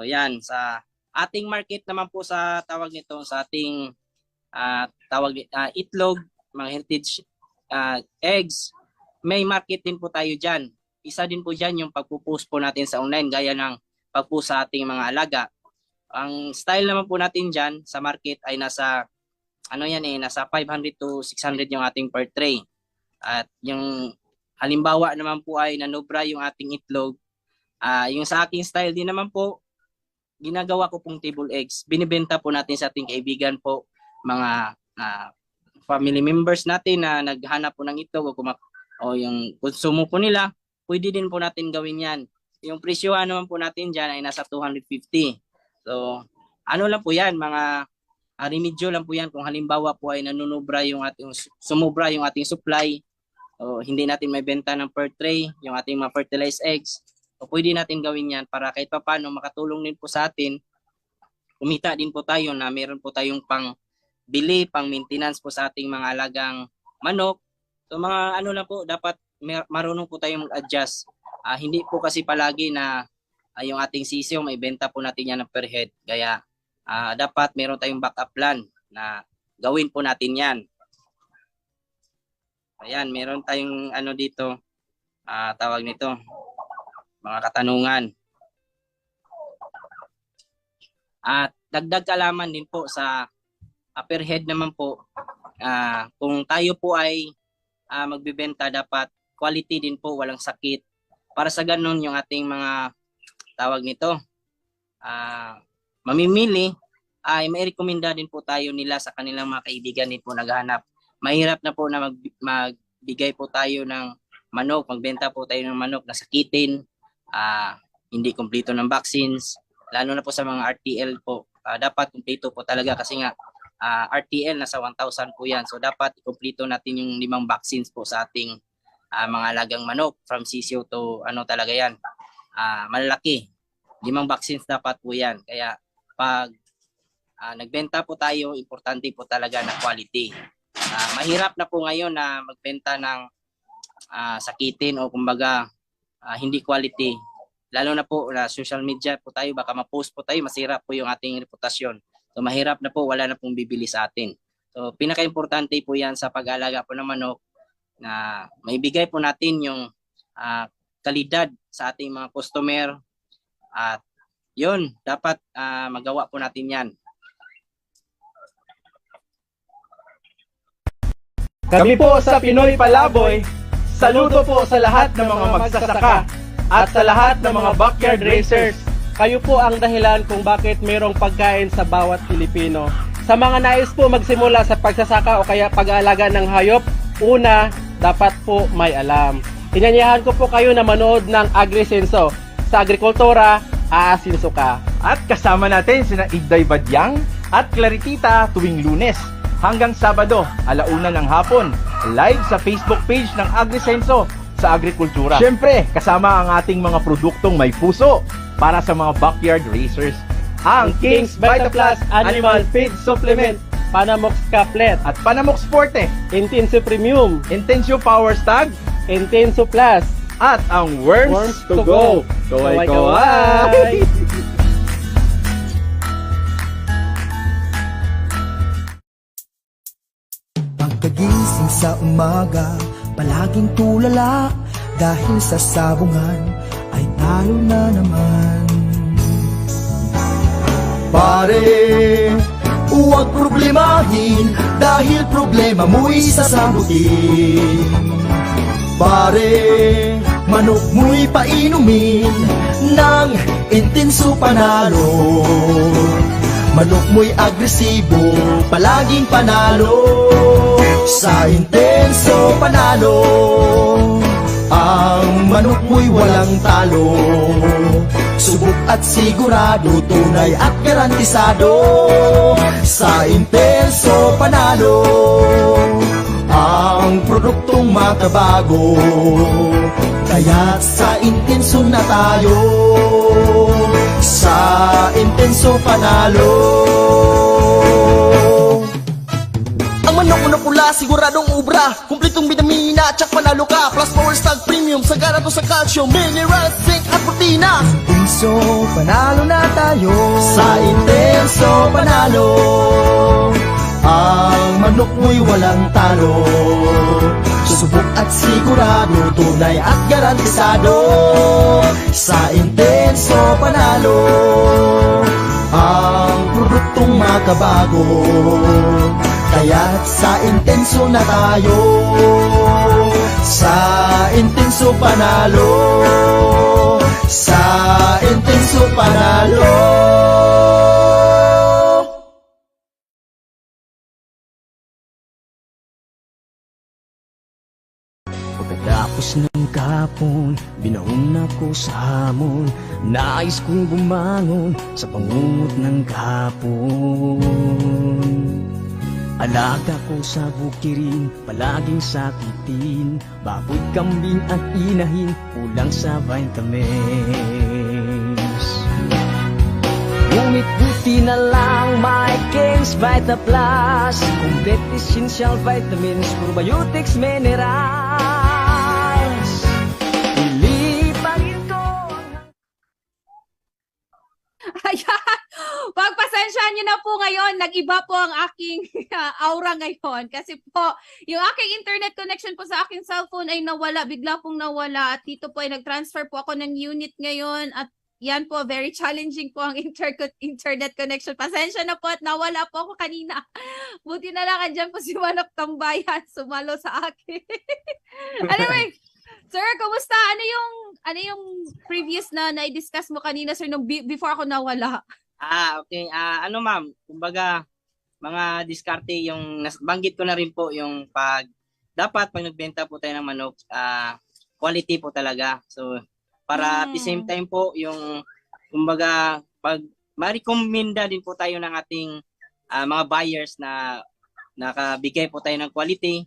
Yan, sa ating market naman po sa tawag nito, sa ating itlog, mga heritage eggs, may market din po tayo dyan. Isa din po dyan yung pagpo-post po natin sa online, gaya ng pag-post sa ating mga alaga. Ang style naman po natin dyan sa market ay nasa 500 to 600 yung ating per tray. At yung halimbawa naman po ay nanobra yung ating itlog. Yung sa aking style din naman po, ginagawa ko pong table eggs. Binibenta po natin sa ating kaibigan po, mga family members natin na naghanap po ng itlog o yung konsumo po nila, pwede din po natin gawin yan. Yung presyohan naman po natin dyan ay nasa 250. So, lang po yan, mga remedyo lang po yan kung halimbawa po ay sumubra yung ating supply o hindi natin may benta ng per tray, yung ating mga fertilized eggs. O pwede natin gawin yan para kahit pa paano makatulong din po sa atin. Kumita din po tayo na meron po tayong pang-bili, pang-maintenance po sa ating mga alagang manok. So mga lang po, dapat marunong po tayong mag-adjust. Hindi po kasi palagi na yung ating sisiyo may benta po natin yan ng per head. Kaya dapat meron tayong backup plan na gawin po natin yan. Ayan, meron tayong dito, tawag nito, mga katanungan. At dagdag kaalaman din po sa per head naman po, kung tayo po ay magbibenta, dapat quality din po, walang sakit. Para sa ganun yung ating mga tawag nito, mamimili, ay may rekomenda din po tayo nila sa kanilang mga kaibigan din po naghahanap. Mahirap na po na magbigay po tayo ng manok, magbenta po tayo ng manok na sakitin, hindi kumpleto ng vaccines, lalo na po sa mga RTL po. Dapat kumpleto po talaga kasi nga RTL nasa 1,000 po yan. So dapat kumpleto natin yung 5 vaccines po sa ating mga alagang manok from sisyo to talaga yan. Malalaki. 5 vaccines dapat po yan. Kaya pag nagbenta po tayo, importante po talaga na quality. Mahirap na po ngayon na magbenta ng sakitin o kumbaga hindi quality. Lalo na po na social media po tayo, baka ma-post po tayo, masira po yung ating reputasyon. So mahirap na po, wala na pong bibili sa atin. So pinaka-importante po yan sa pag-alaga po ng manok na maibigay po natin yung kalidad sa ating mga customer. At yun, dapat magawa po natin yan. Kami po sa Pinoy Palaboy, saludo po sa lahat ng mga magsasaka at sa lahat ng mga backyard racers. Kayo po ang dahilan kung bakit mayroong pagkain sa bawat Pilipino. Sa mga nais po magsimula sa pagsasaka o kaya pag-aalaga ng hayop, una, dapat po may alam. Inanyahan ko po kayo na manood ng AgriSenso. Sa agrikultura, aasinso ka. At kasama natin sina Igday Badyang at Claritita tuwing Lunes hanggang Sabado, 1:00 ng hapon, live sa Facebook page ng AgriSenso sa Agrikultura. Siyempre, kasama ang ating mga produktong may puso para sa mga backyard racers. Ang King's Vitaplus Animal Feed Supplement, Panamox Caplet, at Panamox Forte, Intenso Premium, Intensio Power Stag, Intenso Plus, at ang Worms to Go. Kaway-kaway! Pagkagising sa umaga, palaging tulala dahil sa sabungan ay talo na naman. Pare, huwag problemahin dahil problema mo'y sasagutin. Pare, manok mo'y painumin ng Intenso Panalo. Manok mo'y agresibo, palaging panalo. Sa Intenso Panalo, ang manok mo'y walang talo. Subok at sigurado, tunay at garantisado. Sa intenso panalo, ang produktong makabago. Kaya't sa intenso na tayo, sa intenso panalo. Ang manok na pula, siguradong ubra, kumpletong bitamina, tsak panalo ka. Plus power stag premium, sagana to sa calcium, minerals, zinc at protina. Intenso panalo na tayo, sa intenso panalo. Ang manok mo'y walang talo. Subok at sigurado, tunay at garantisado. Sa intenso panalo, ang produktong makabago. Kaya't sa intenso na tayo, sa intenso panalo, sa intenso panalo. Pagkatapos ng kapon, binaon ako sa hamon. Nais kong bumangon sa pangungot ng kapon. Alaga ko sa bukirin, palaging sakitin. Baboy, kambing at inahin, kulang sa vitamins. Ngunit buti na lang may King's Vita Plus. Complete essential vitamins, probiotics, minerals. Ilipagin ko ang... Ayan. Pagpasensyahan nyo na po ngayon, nag-iba po ang aking aura ngayon. Kasi po, yung aking internet connection po sa aking cellphone ay nawala, bigla pong nawala. At dito po ay nag-transfer po ako ng unit ngayon. At yan po, very challenging po ang internet connection. Pasensya na po at nawala po ako kanina. Buti na lang andyan po si Manok Tambayan, sumalo sa akin. Anyway, sir, kumusta? Ano yung previous na na-discuss mo kanina, sir, nung before ako nawala? Okay. Ma'am, kumbaga, mga diskarte, yung banggit ko na rin po yung dapat pag nagbenta po tayo ng manok, quality po talaga. So, para at the same time po, yung, kumbaga, pag ma-recommenda din po tayo ng ating mga buyers na nakabigay po tayo ng quality,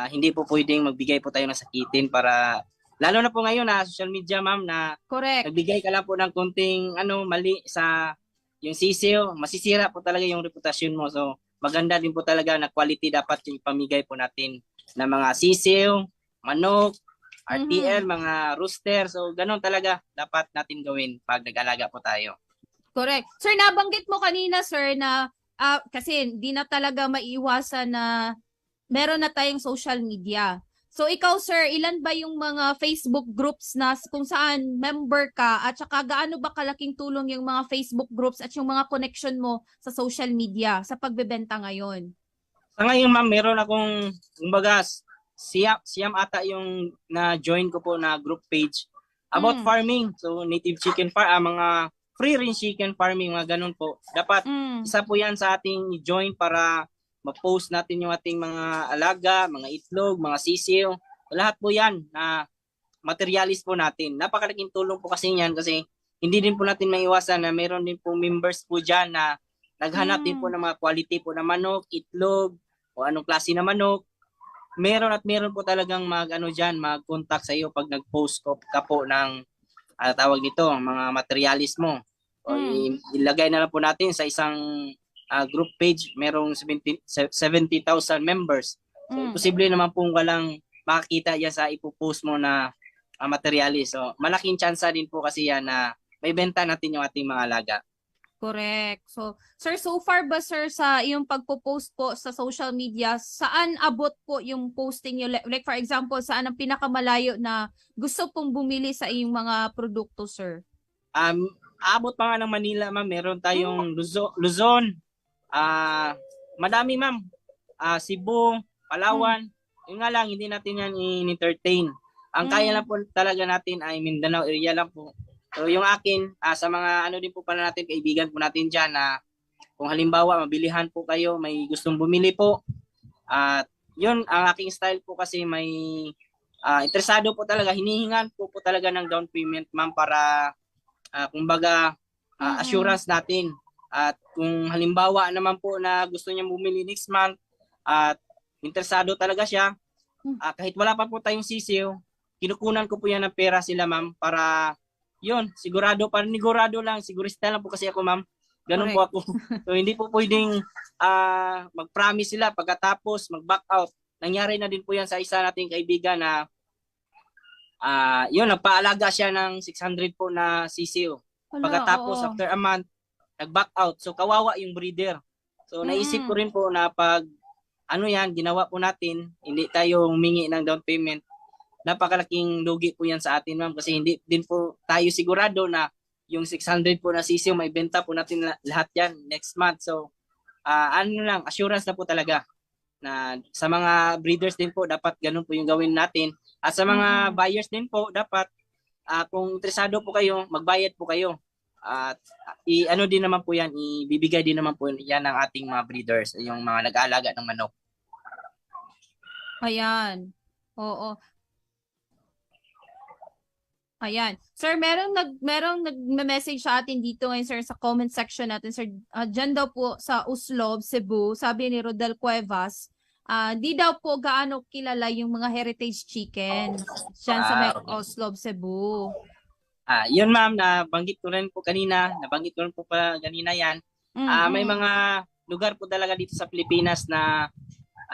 hindi po pwedeng magbigay po tayo ng sakitin para, lalo na po ngayon na social media, ma'am, na Correct. nagbigay ka lang po ng konting mali sa yung sisiyo, masisira po talaga yung reputasyon mo. So, maganda din po talaga na quality dapat yung ipamigay po natin na mga sisiyo, manok, RTL, mga rooster. So, ganun talaga dapat natin gawin pag nag-alaga po tayo. Correct. Sir, nabanggit mo kanina, sir, na kasi di na talaga maiwasan na meron na tayong social media. So ikaw, sir, ilan ba yung mga Facebook groups na kung saan member ka at saka gaano ba kalaking tulong yung mga Facebook groups at yung mga connection mo sa social media sa pagbebenta ngayon? Sa ngayon, ma'am, meron akong, kumbaga, siyam ata yung na-join ko po na group page about farming. So, native chicken farm, mga free-range chicken farming, mga ganun po. Dapat isa po yan sa ating join para ma-post natin yung ating mga alaga, mga itlog, mga sisiw. Lahat po yan na materialis po natin. Napakalaking tulong po kasi yan kasi hindi din po natin maiwasan na meron din po members po dyan na naghanap din po ng mga quality po na manok, itlog, o anong klase na manok. Meron po talagang mag-contact sa iyo pag nag-post ka po ng tawag nito, mga materialis mo. O ilagay na lang po natin sa isang group page, merong 70,000 members. So, posible naman pong walang makakita yan sa ipopost mo na materialis. So, malaking tsansa din po kasi yan na may benta natin yung ating mga alaga. Correct. So, sir, so far ba, sir, sa yung pagpo-post po sa social media, saan abot po yung posting nyo? Like, for example, saan ang pinakamalayo na gusto pong bumili sa iyong mga produkto, sir? Abot pa nga ng Manila, ma'am. Meron tayong Luzon. Madami, ma'am. Cebu, Palawan. Yung nga lang, hindi natin yan in-entertain. Ang kaya lang po talaga natin ay Mindanao area lang po. So yung akin, sa mga din po pala natin, kaibigan po natin dyan na kung halimbawa mabilihan po kayo, may gustong bumili po. At yun, ang aking style po kasi may interesado po talaga, hinihingan po talaga ng down payment, ma'am, para kumbaga Mm-mm. assurance natin. At kung halimbawa naman po na gusto niya bumili next month at interesado talaga siya, kahit wala pa po tayong sisiw, kinukunan ko po yan ng pera sila, ma'am, para yun, panigurado lang, sigurista lang po kasi ako, ma'am. Ganun po ako. So hindi po pwedeng mag-promise sila pagkatapos mag-back out. Nangyari na din po yan sa isa nating kaibigan na yun, nagpaalaga siya ng 600 po na sisiw. Pagkatapos, after a month, nag-back out. So kawawa yung breeder. So naisip ko rin po na pag ginawa po natin, hindi tayo humingi ng down payment, napakalaking lugi po yan sa atin, ma'am, kasi hindi din po tayo sigurado na yung 600 po na sisiw, may benta po natin lahat yan next month. So, assurance na po talaga na sa mga breeders din po, dapat ganun po yung gawin natin. At sa mga buyers din po, dapat kung interesado po kayo, magbayad po kayo. At din naman po yan, ibibigay din naman po yan ng ating mga breeders, yung mga nag-aalaga ng manok. Ayan. Oo. Ayan. Sir, merong nag-message sa atin dito ngayon, sir, sa comment section natin, sir. Dyan daw po sa Uslob, Cebu, sabi ni Rodel Cuevas, di daw po gaano kilala yung mga heritage chicken dyan sa may Uslob, Cebu. Yun, ma'am, nabanggit ko rin po kanina yan. May mga lugar po talaga dito sa Pilipinas na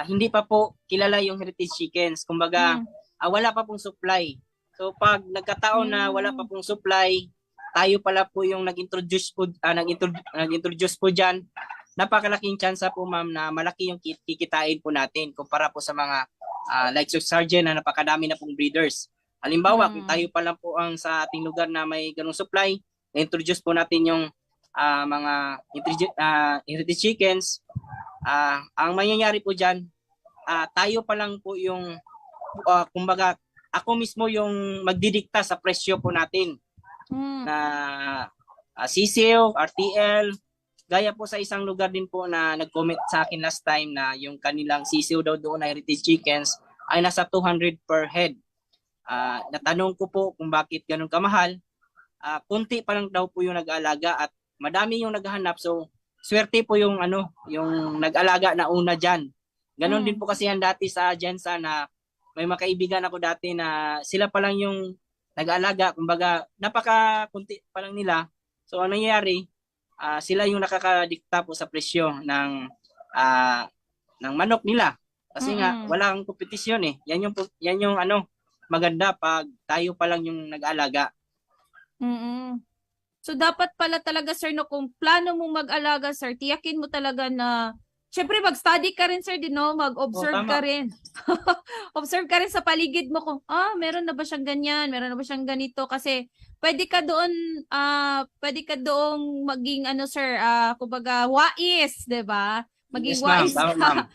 hindi pa po kilala yung heritage chickens. Kumbaga, wala pa pong supply. So pag nagkataon na wala pa pong supply, tayo pala po yung nag-introduce po diyan. Napakalaking chance po, ma'am, na malaki yung kikitain po natin kumpara po sa mga like Sargent na napakadami na pong breeders. Halimbawa, kung tayo pa lang po ang sa ating lugar na may ganung supply, na-introduce po natin yung mga heritage chickens, ang mangyayari po diyan, tayo pa lang po yung kumbaga ako mismo yung magdidikta sa presyo po natin na sisiw, RTL. Gaya po sa isang lugar din po na nag-comment sa akin last time na yung kanilang sisiw daw doon na heritage chickens ay nasa 200 per head. Natanong ko po kung bakit ganun kamahal. Kunti pa lang daw po yung nag-aalaga at madami yung naghahanap. So swerte po yung yung nag-alaga na una diyan. Ganon din po kasi yan dati sa Jensa na may mga kaibigan ako dati na sila pa lang yung nag-aalaga, kumbaga napaka-kunti pa lang nila. So ano nangyayari, sila yung nakakadikta po sa presyo ng manok nila. Kasi nga walang kompetisyon eh. Yan yung maganda pag tayo pa lang yung nag-aalaga. So dapat pala talaga, sir, no, kung plano mong mag-alaga, sir, tiyakin mo talaga na syempre, mag-study ka rin, sir, mag-observe ka rin. Observe ka rin sa paligid mo kung, meron na ba siyang ganyan, meron na ba siyang ganito. Kasi, pwede ka doong maging, sir, kumbaga, wais, diba? Maging wais ka.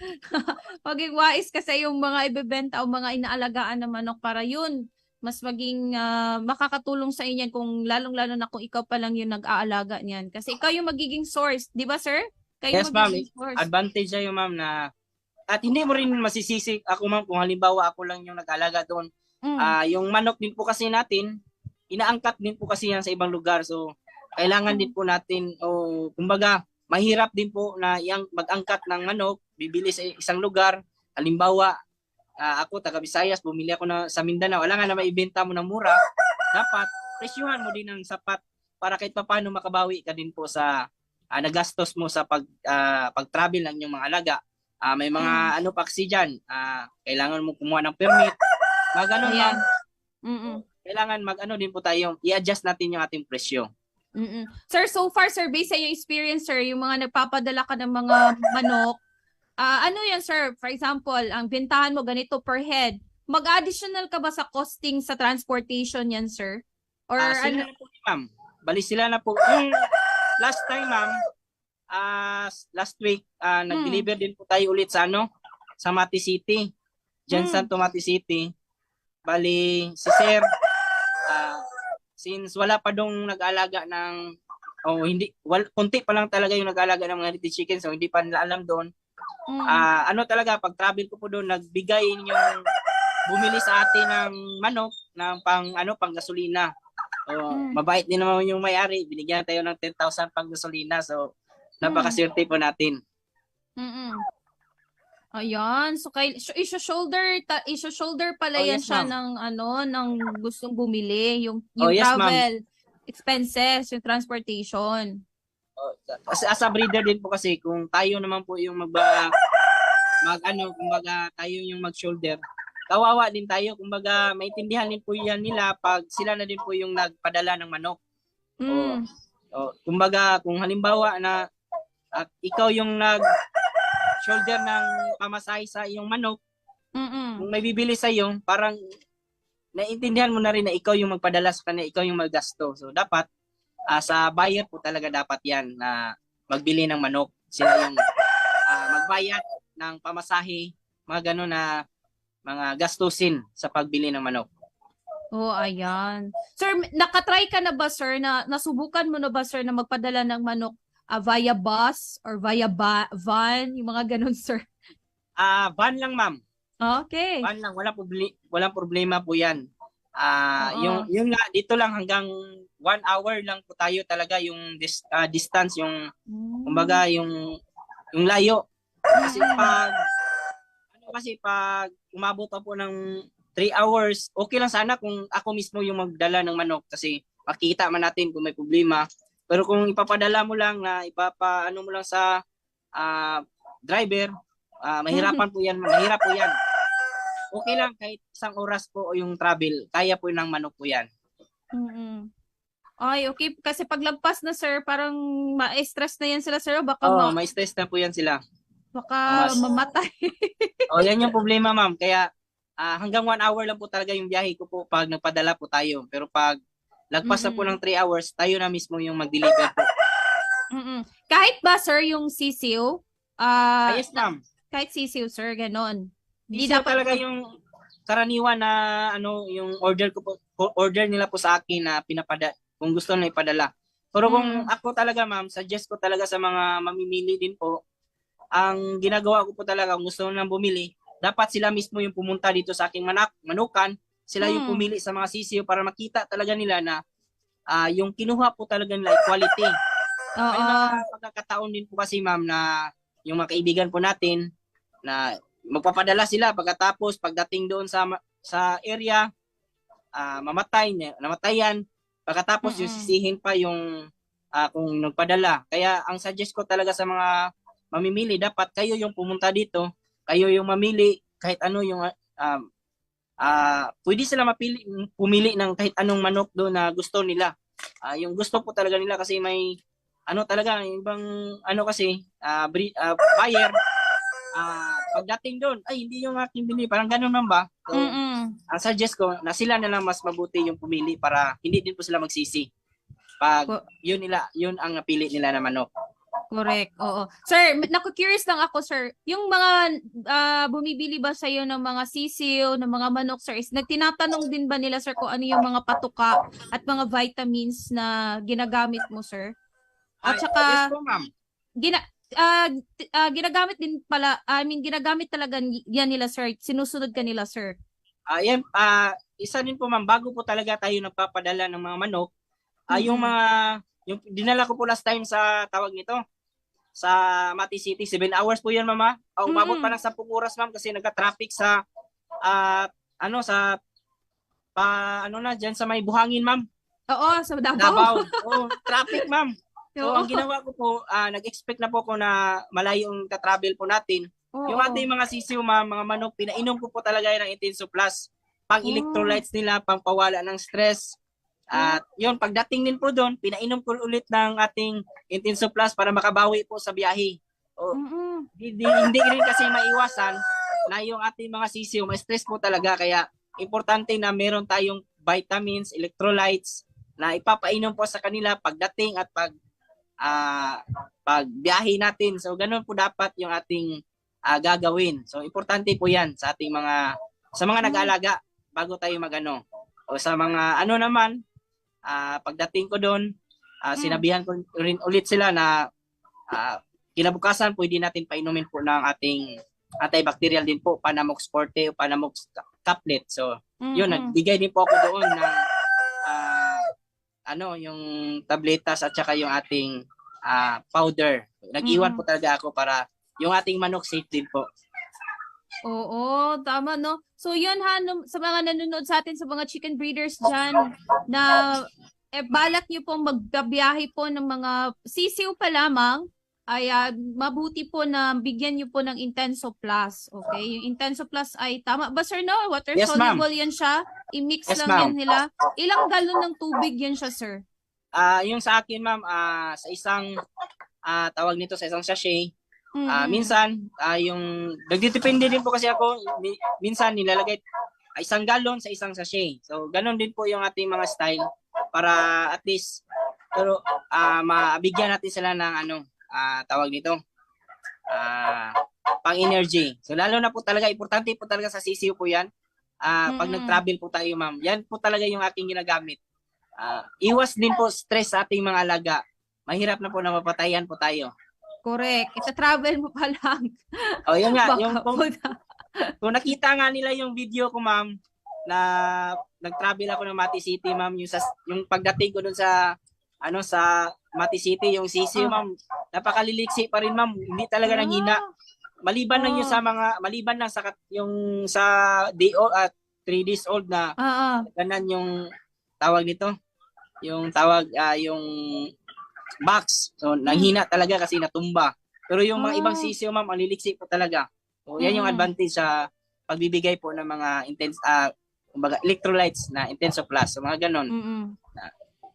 Maging wais ka sa yung mga ibebenta o mga inaalagaan na manok para yun, mas maging makakatulong sa inyo kung lalong-lalo na kung ikaw pa lang yung nag-aalaga niyan. Kasi ikaw yung magiging source, di ba, sir? Yes, ma'am. Advantage sa'yo, ma'am, na at hindi mo rin masisisi ako, ma'am, kung halimbawa ako lang yung nag-alaga doon. Yung manok din po kasi natin, inaangkat din po kasi yan sa ibang lugar. So, kailangan din po natin, kumbaga, mahirap din po na yung mag-angkat ng manok, bibili sa isang lugar. Halimbawa, ako, taga Visayas, bumili ako sa Mindanao. Wala nga na maibenta mo ng mura. Dapat, presyuhan mo din ng sapat para kahit pa paano makabawi ka din po sa nagastos mo sa pag-travel ng inyong mga alaga. May mga paksi dyan. Kailangan mo kumuha ng permit. Mga ganun lang. Kailangan din po tayo, i-adjust natin yung ating presyo. Sir, so far, sir, based sa yung experience, sir, yung mga nagpapadala ka ng mga manok, ano yan, sir? For example, ang bentahan mo ganito per head. Mag-additional ka ba sa costing sa transportation yan, sir? Or sila na po, ma'am. Bali sila na po. Yung last time, ma'am, last week, nag-deliver din po tayo ulit sa Mati City. Jensen to Mati City. Bali, si Sir, since wala pa dong nag-aalaga ng, konti pa lang talaga yung nag-aalaga ng mga heritage chicken, so hindi pa nila alam doon. Talaga, pag travel ko po doon, nagbigay yung bumili sa atin ng manok, ng pang gasolina. Mabait din naman yung may-ari. Binigyan tayo ng 10,000 pang gasolina. So, napakaswerte po natin. Mm-mm. Ayan, so shoulder pala Oh, yan yes, siya ma'am. ng gustong bumili, yung Oh, yes, ma'am. travel expenses, yung transportation. As a breeder din po kasi, kung tayo naman po yung kumbaga tayo yung mag-shoulder, kawawa din tayo. Kumbaga, maintindihan din po yan nila pag sila na din po yung nagpadala ng manok. Mm. Kumbaga, kung halimbawa na at ikaw yung nag-shoulder ng pamasahe sa iyong manok, Mm-mm. kung may bibili sa iyo, parang naiintindihan mo na rin na ikaw yung magpadala sa kanya, ikaw yung maggasto. So, dapat, sa buyer po talaga dapat yan na magbili ng manok. Sila yung magbayad ng pamasahe, mga gano'n na mga gastusin sa pagbili ng manok. Oh, ayan. Sir, nakatry ka na ba, sir, nasubukan mo na ba, sir, na magpadala ng manok via bus or via van, yung mga ganun, sir? Van lang, ma'am. Okay. Van lang, walang problema po yan. Oo. Yung dito lang hanggang 1 hour lang po tayo talaga yung distance, yung kumbaga yung layo. Kasi pag umabot pa po ng 3 hours, okay lang sana kung ako mismo yung magdala ng manok kasi makita man natin kung may problema. Pero kung ipapadala mo lang na ipapaano mo lang sa driver, mahirapan po yan, mahirap po yan. Okay lang kahit 1 oras po o yung travel, kaya po ng manok po yan. Mm-mm. Ay, okay. Kasi paglagpas na, sir, parang ma-stress na yan sila, sir. Baka, May stress na po yan sila. baka Mas- mamatay. Yan yung problema, ma'am. Kaya hanggang 1 hour lang po talaga yung biyahe ko po pag nagpadala po tayo. Pero pag lagpas na po ng 3 hours, tayo na mismo yung mag-deliver po. Mm-mm. Kahit ba, sir, yung sisiw? Yes, ma'am. Kahit sisiw, sir, ganon. Hindi Isa dapat talaga yung karaniwan na yung order nila po sa akin na kung gusto na ipadala. Pero kung ako talaga, ma'am, suggest ko talaga sa mga mamimili din po, ang ginagawa ko po talaga kung gusto nang bumili, dapat sila mismo yung pumunta dito sa aking manukan, sila yung pumili sa mga sisiyo para makita talaga nila na yung kinuha po talaga nila ay quality. May mga pagkakataon din po kasi, ma'am, na yung mga kaibigan po natin na magpapadala sila pagkatapos pagdating doon sa area, namatayan. Pagkatapos yung sisihin pa yung kung nagpadala. Kaya ang suggest ko talaga sa mga mamimili, dapat kayo yung pumunta dito, kayo yung mamili kahit ano yung pwede sila pumili ng kahit anong manok doon na gusto nila. Yung gusto po talaga nila kasi may talaga ibang kasi buyer pagdating doon ay hindi yung aking binili, parang ganoon man ba? So, ang suggest ko na sila na lang mas mabuti yung pumili para hindi din po sila magsisi pag yun ang napili nila na manok. correct. Oo. Sir, naku-curious lang ako, sir. Yung mga bumibili ba sa'yo ng mga sisiw, ng mga manok, sir, is nagtinatanong din ba nila, sir, kung ano yung mga patuka at mga vitamins na ginagamit mo, sir? At saka, yes po, ma'am. ginagamit din pala, ginagamit talaga yan nila, sir. Sinusunod ka nila, sir. Isa din po, ma'am, bago po talaga tayo nagpapadala ng mga manok, yung dinala ko po last time sa tawag nito, sa Mati City, 7 hours po yan, mama. Umabot pa ng 10 oras, ma'am, kasi nagka-traffic sa dyan sa may Buhangin, ma'am. Oo, sa Davao. Davao. Traffic, ma'am. So, Oo. ang ginawa ko po, nag-expect na po ko na malayo yung ka-travel po natin. Oo. Yung ating mga sisiw, ma'am, mga manok, pinainom ko po talaga yan ng Intenso Plus. Pang-electrolytes nila, pang-pawala ng stress. At yun, pagdating din po doon, pinainom ko ulit ng ating Intenso Plus para makabawi po sa biyahe. Hindi rin kasi maiwasan na yung ating mga sisiw, may stress po talaga. Kaya importante na meron tayong vitamins, electrolytes na ipapainom po sa kanila pagdating at pag biyahe natin. So ganun po dapat yung ating gagawin. So importante po yan sa ating sa mga nag-aalaga bago tayo magano. O sa mga naman, pagdating ko doon, sinabihan ko rin ulit sila na kinabukasan pwede natin painumin po ng ating antibacterial din po, Panamox Forte o Panamox Caplet. So, yun, nagbigay din po ako doon ng yung tabletas at saka yung ating powder. Nag-iwan po talaga ako para yung ating manok safe din po. Oo, tama, no? So, yun ha, sa mga nanonood sa atin, sa mga chicken breeders dyan, na balak nyo pong magbabiyahe po ng mga sisiw pa lamang, ay mabuti po na bigyan nyo po ng Intenso Plus. Okay? Yung Intenso Plus ay, tama ba sir, no? Water Yes, ma'am. soluble yan siya. I-mix Yes, lang ma'am. yan nila. Ilang galon ng tubig yan siya, sir? Yung sa akin, ma'am, sa isang tawag nito sa isang sachet, Mm-mm. minsan yung nagdidepende din po kasi ako, minsan nilalagay isang galon sa isang sachet. So ganon din po yung ating mga style para at least pero mabigyan natin sila ng tawag nito pang energy. So lalo na po talaga importante po talaga sa sisiw po 'yan. Pag nag-travel po tayo, ma'am, yan po talaga yung aking ginagamit. Iwas din po stress sa ating mga alaga. Mahirap na po na mapatayan po tayo. Correct. Ita-travel mo pa lang. Oh, yun nga, Baka yung po kung nakita nga nila yung video ko, ma'am, na nag-travel ako ng Mati City, ma'am, yung pagdating ko dun sa sa Mati City, yung sisiw, ma'am, napakaliliksi pa rin, ma'am. Hindi talaga nanghina. Maliban lang yung maliban lang yung sa 3 days old na ganan yung tawag nito. Yung tawag yung box. So nanghina talaga kasi natumba. Pero yung mga ibang sisiw, ma'am, ang liliksi po talaga. So yan yung advantage sa pagbibigay po ng mga kumbaga electrolytes na Intenso Plus. So mga ganon.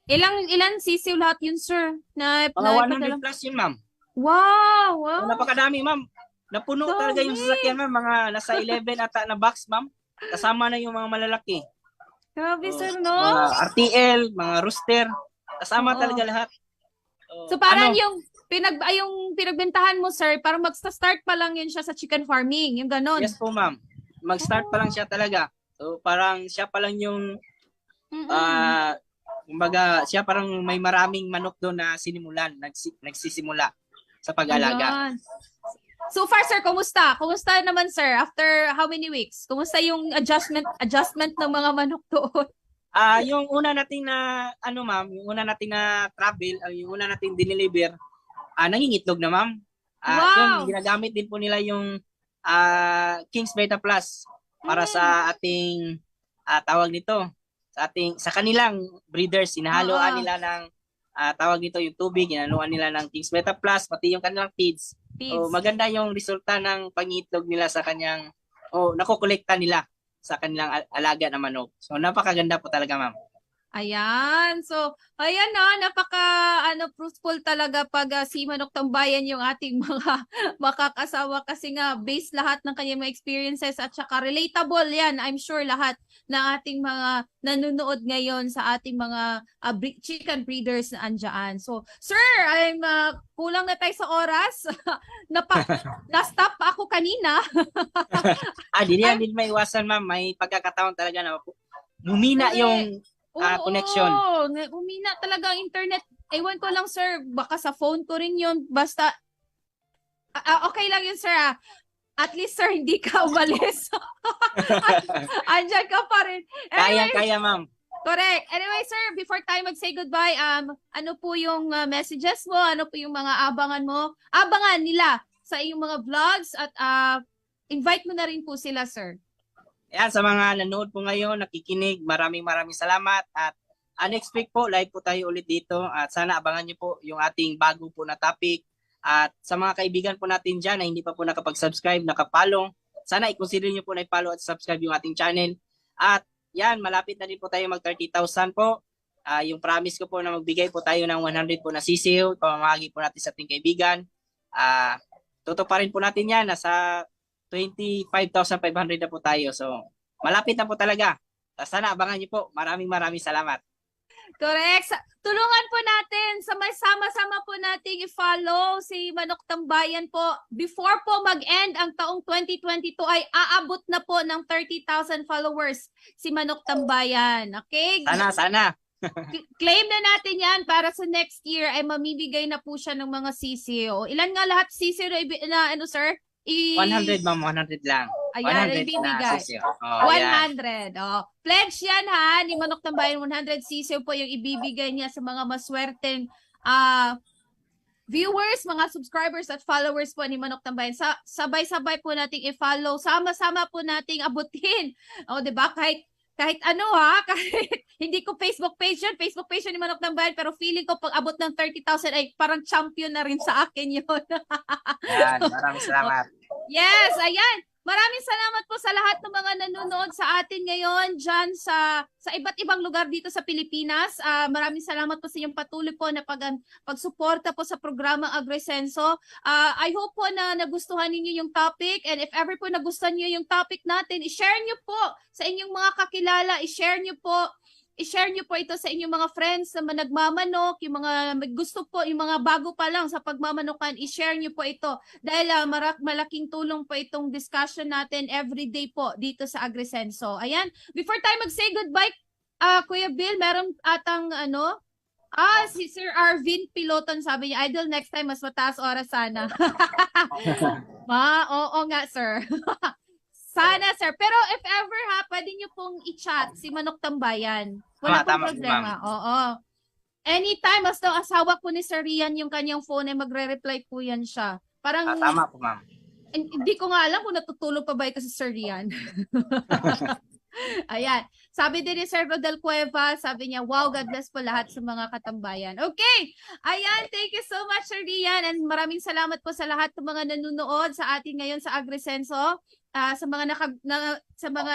Ilan sisiw lahat yun, sir? Mga 100 plus yun, ma'am. Wow! So, napakadami, ma'am. Napuno talaga yung sasakyan, ma'am. Mga nasa 11 ata na box, ma'am. Kasama na yung mga malalaki. Grabe, sir, no? Mga RTL, mga rooster. Kasama talaga lahat. So parang yung pinagbentahan mo, sir, parang mag-start pa lang yun siya sa chicken farming, yung ganon. Yes po, ma'am. Mag-start pa lang siya talaga. So parang siya pa lang yung kumbaga siya parang may maraming manok doon na sinimulan, nagsisimula sa pag-alaga. Ayan. So far, sir, kumusta? Kumusta naman, sir? After how many weeks? Kumusta yung adjustment ng mga manok doon? Yung una nating na ma'am, yung una nating na travel, yung una nating dineliver, nangingitlog na, ma'am. Wow! Yun, ginagamit din po nila yung King's Beta Plus para sa ating tawag nito, sa kanilang breeders, hinahaluan nila ng tawag nito yung tubig, hinahaluan nila ng King's Beta Plus, pati yung kanilang feeds. So, maganda yung resulta ng pangitlog nila sa kanyang nakokolekta nila sa kanilang alaga na manok. So napakaganda po talaga, ma'am. Ayan. So, ayan fruitful talaga pag si Manok Tambayan yung ating mga makakasawa kasi nga based lahat ng kanyang mga experiences at saka relatable yan. I'm sure lahat ng ating mga nanonood ngayon sa ating mga chicken breeders na andyan. So, sir, I'm kulang na tayo sa oras. Na-stop pa ako kanina. Hindi may iwasan, ma'am. May pagkakataon talaga na lumina yung connection. Umina talaga ang internet. Ewan ko lang, sir. Baka sa phone ko rin yun. Basta, okay lang yun, sir. At least, sir, hindi ka umalis. Andyan ka pa rin. Anyway, Kaya, ma'am. Correct. Anyway, sir, before tayo mag-say goodbye, ano po yung messages mo? Ano po yung mga abangan nila sa iyong mga vlogs? At invite mo na rin po sila, sir. Yan, sa mga nanood po ngayon, nakikinig, maraming salamat at next week po, live po tayo ulit dito at sana abangan niyo po yung ating bago po na topic at sa mga kaibigan po natin dyan na hindi pa po nakapag-subscribe, nakapollow, sana i-consider niyo po na i-follow at subscribe yung ating channel at yan, malapit na din po tayo mag 30,000 po. Yung promise ko po na magbigay po tayo ng 100 po na sisiw, pamamahagi po natin sa ating kaibigan. Tutuparin po natin yan, nasa 25,500 na po tayo. So, malapit na po talaga. Sana abangan niyo po. Maraming salamat. Correct. Tulungan po natin. Sama-sama po nating i-follow si Manok Tambayan po. Before po mag-end ang taong 2022 ay aabot na po ng 30,000 followers si Manok Tambayan. Okay? Sana. Claim na natin yan para sa next year ay mamibigay na po siya ng mga sisiyo. Ilan nga lahat sisiyo na sir? 100, ma'am. 100 lang. Ayan, 100 na ibibigay. sisiyo. Oh, yan. 100. Oh. Pledge yan ha, ni Manok Tambayan, 100 sisiyo po yung ibibigay niya sa mga maswerteng viewers, mga subscribers at followers po ni Manok Tambayan. Sabay-sabay po nating i-follow, sama-sama po nating abutin. O, 'di ba? Kahit ano ha, kahit hindi ko Facebook page yun ni Manok Tambayan, pero feeling ko pag abot ng 30,000 ay parang champion na rin sa akin yun. Yan, maraming salamat. Yes, ayan. Maraming salamat po sa lahat ng mga nanonood sa atin ngayon dyan sa iba't ibang lugar dito sa Pilipinas. Maraming salamat po sa inyong patuloy po na pagsuporta po sa programang AgriSenso. I hope po na nagustuhan ninyo yung topic, and if ever po nagustuhan niyo yung topic natin, i-share niyo po sa inyong mga kakilala, i-share niyo po ito sa inyong mga friends na nagmamanok, yung mga gusto po, yung mga bago pa lang sa pagmamanokan, i-share nyo po ito. Dahil malaking tulong po itong discussion natin everyday po dito sa AgriSenso. Ayan, before tayo mag-say goodbye, Kuya Bill, meron atang si Sir Arvin Piloton, sabi niya, Idol, next time mas mataas oras sana. Oo nga, sir. Sana, sir. Pero if ever ha, pwede nyo pong i-chat si Manok Tambayan. Wala pong problema. Oo. Anytime, as daw asawa po ni Sir Rian yung kanyang phone, ay magre-reply po yan siya. Parang, Tama po, ma'am. hindi ko nga alam kung natutulog pa ba ito si Sir Rian. Ayan. Sabi din ni Sir Rodel Cueva, sabi niya, wow, God bless po lahat sa mga katambayan. Okay. Ayan, thank you so much, Sir Rian. And maraming salamat po sa lahat ng mga nanonood sa atin ngayon sa AgriSenso. Sa mga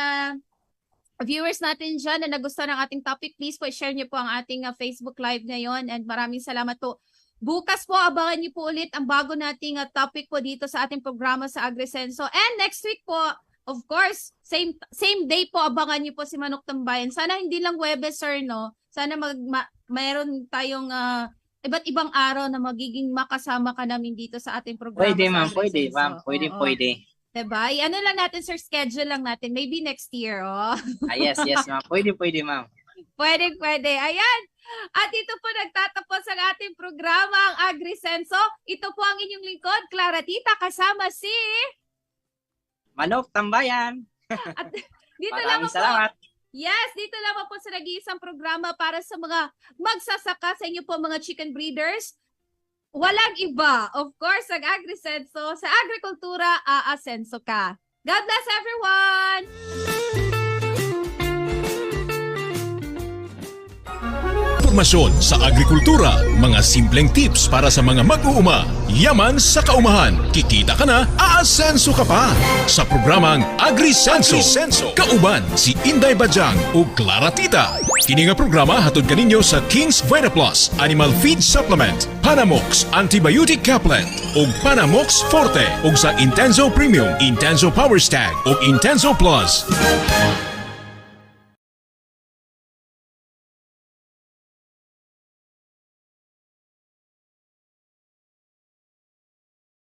viewers natin dyan na nagustuhan ng ating topic, please po share niyo po ang ating Facebook Live ngayon, and maraming salamat po. Bukas po, abangan niyo po ulit ang bago nating topic po dito sa ating programa sa AgriSenso. And next week po, of course, same day po, abangan niyo po si Manok Tambayan. Sana hindi lang Huwebes, sir, no? Sana mayroon tayong iba't ibang araw na magiging makasama ka namin dito sa ating programa. Pwede, ma'am. sa Pwede, AgriSenso. ma'am. Pwede. Diba? Ano lang natin, sir, schedule lang natin. Maybe next year, oh. Yes, ma'am. Pwede, ma'am. Pwede. Ayan. At ito po nagtatapos ang ating programa, ang AgriSenso. Ito po ang inyong lingkod, Clara Tita, kasama si... Manok Tambayan. At dito Maraming lamang salamat. po. Yes, dito lamang po sa nag-iisang programa para sa mga magsasaka, sa inyo po mga chicken breeders. Walang iba. Of course, ang AgriSenso, sa agrikultura, aasenso ka. God bless everyone! Impormasyon sa agrikultura, mga simpleng tips para sa mga mag-uuma. Yaman sa kaumahan, kikita ka na, aasenso ka pa. Sa programang AgriSenso, kauban si Inday Bajang o Clara Tita. Kini nga programa hatod kaninyo sa King's Vitaplus Animal Feed Supplement, Panamox Antibiotic Caplet ug Panamox Forte ug sa Intenso Premium, Intenso Power Stag ug Intenso Plus.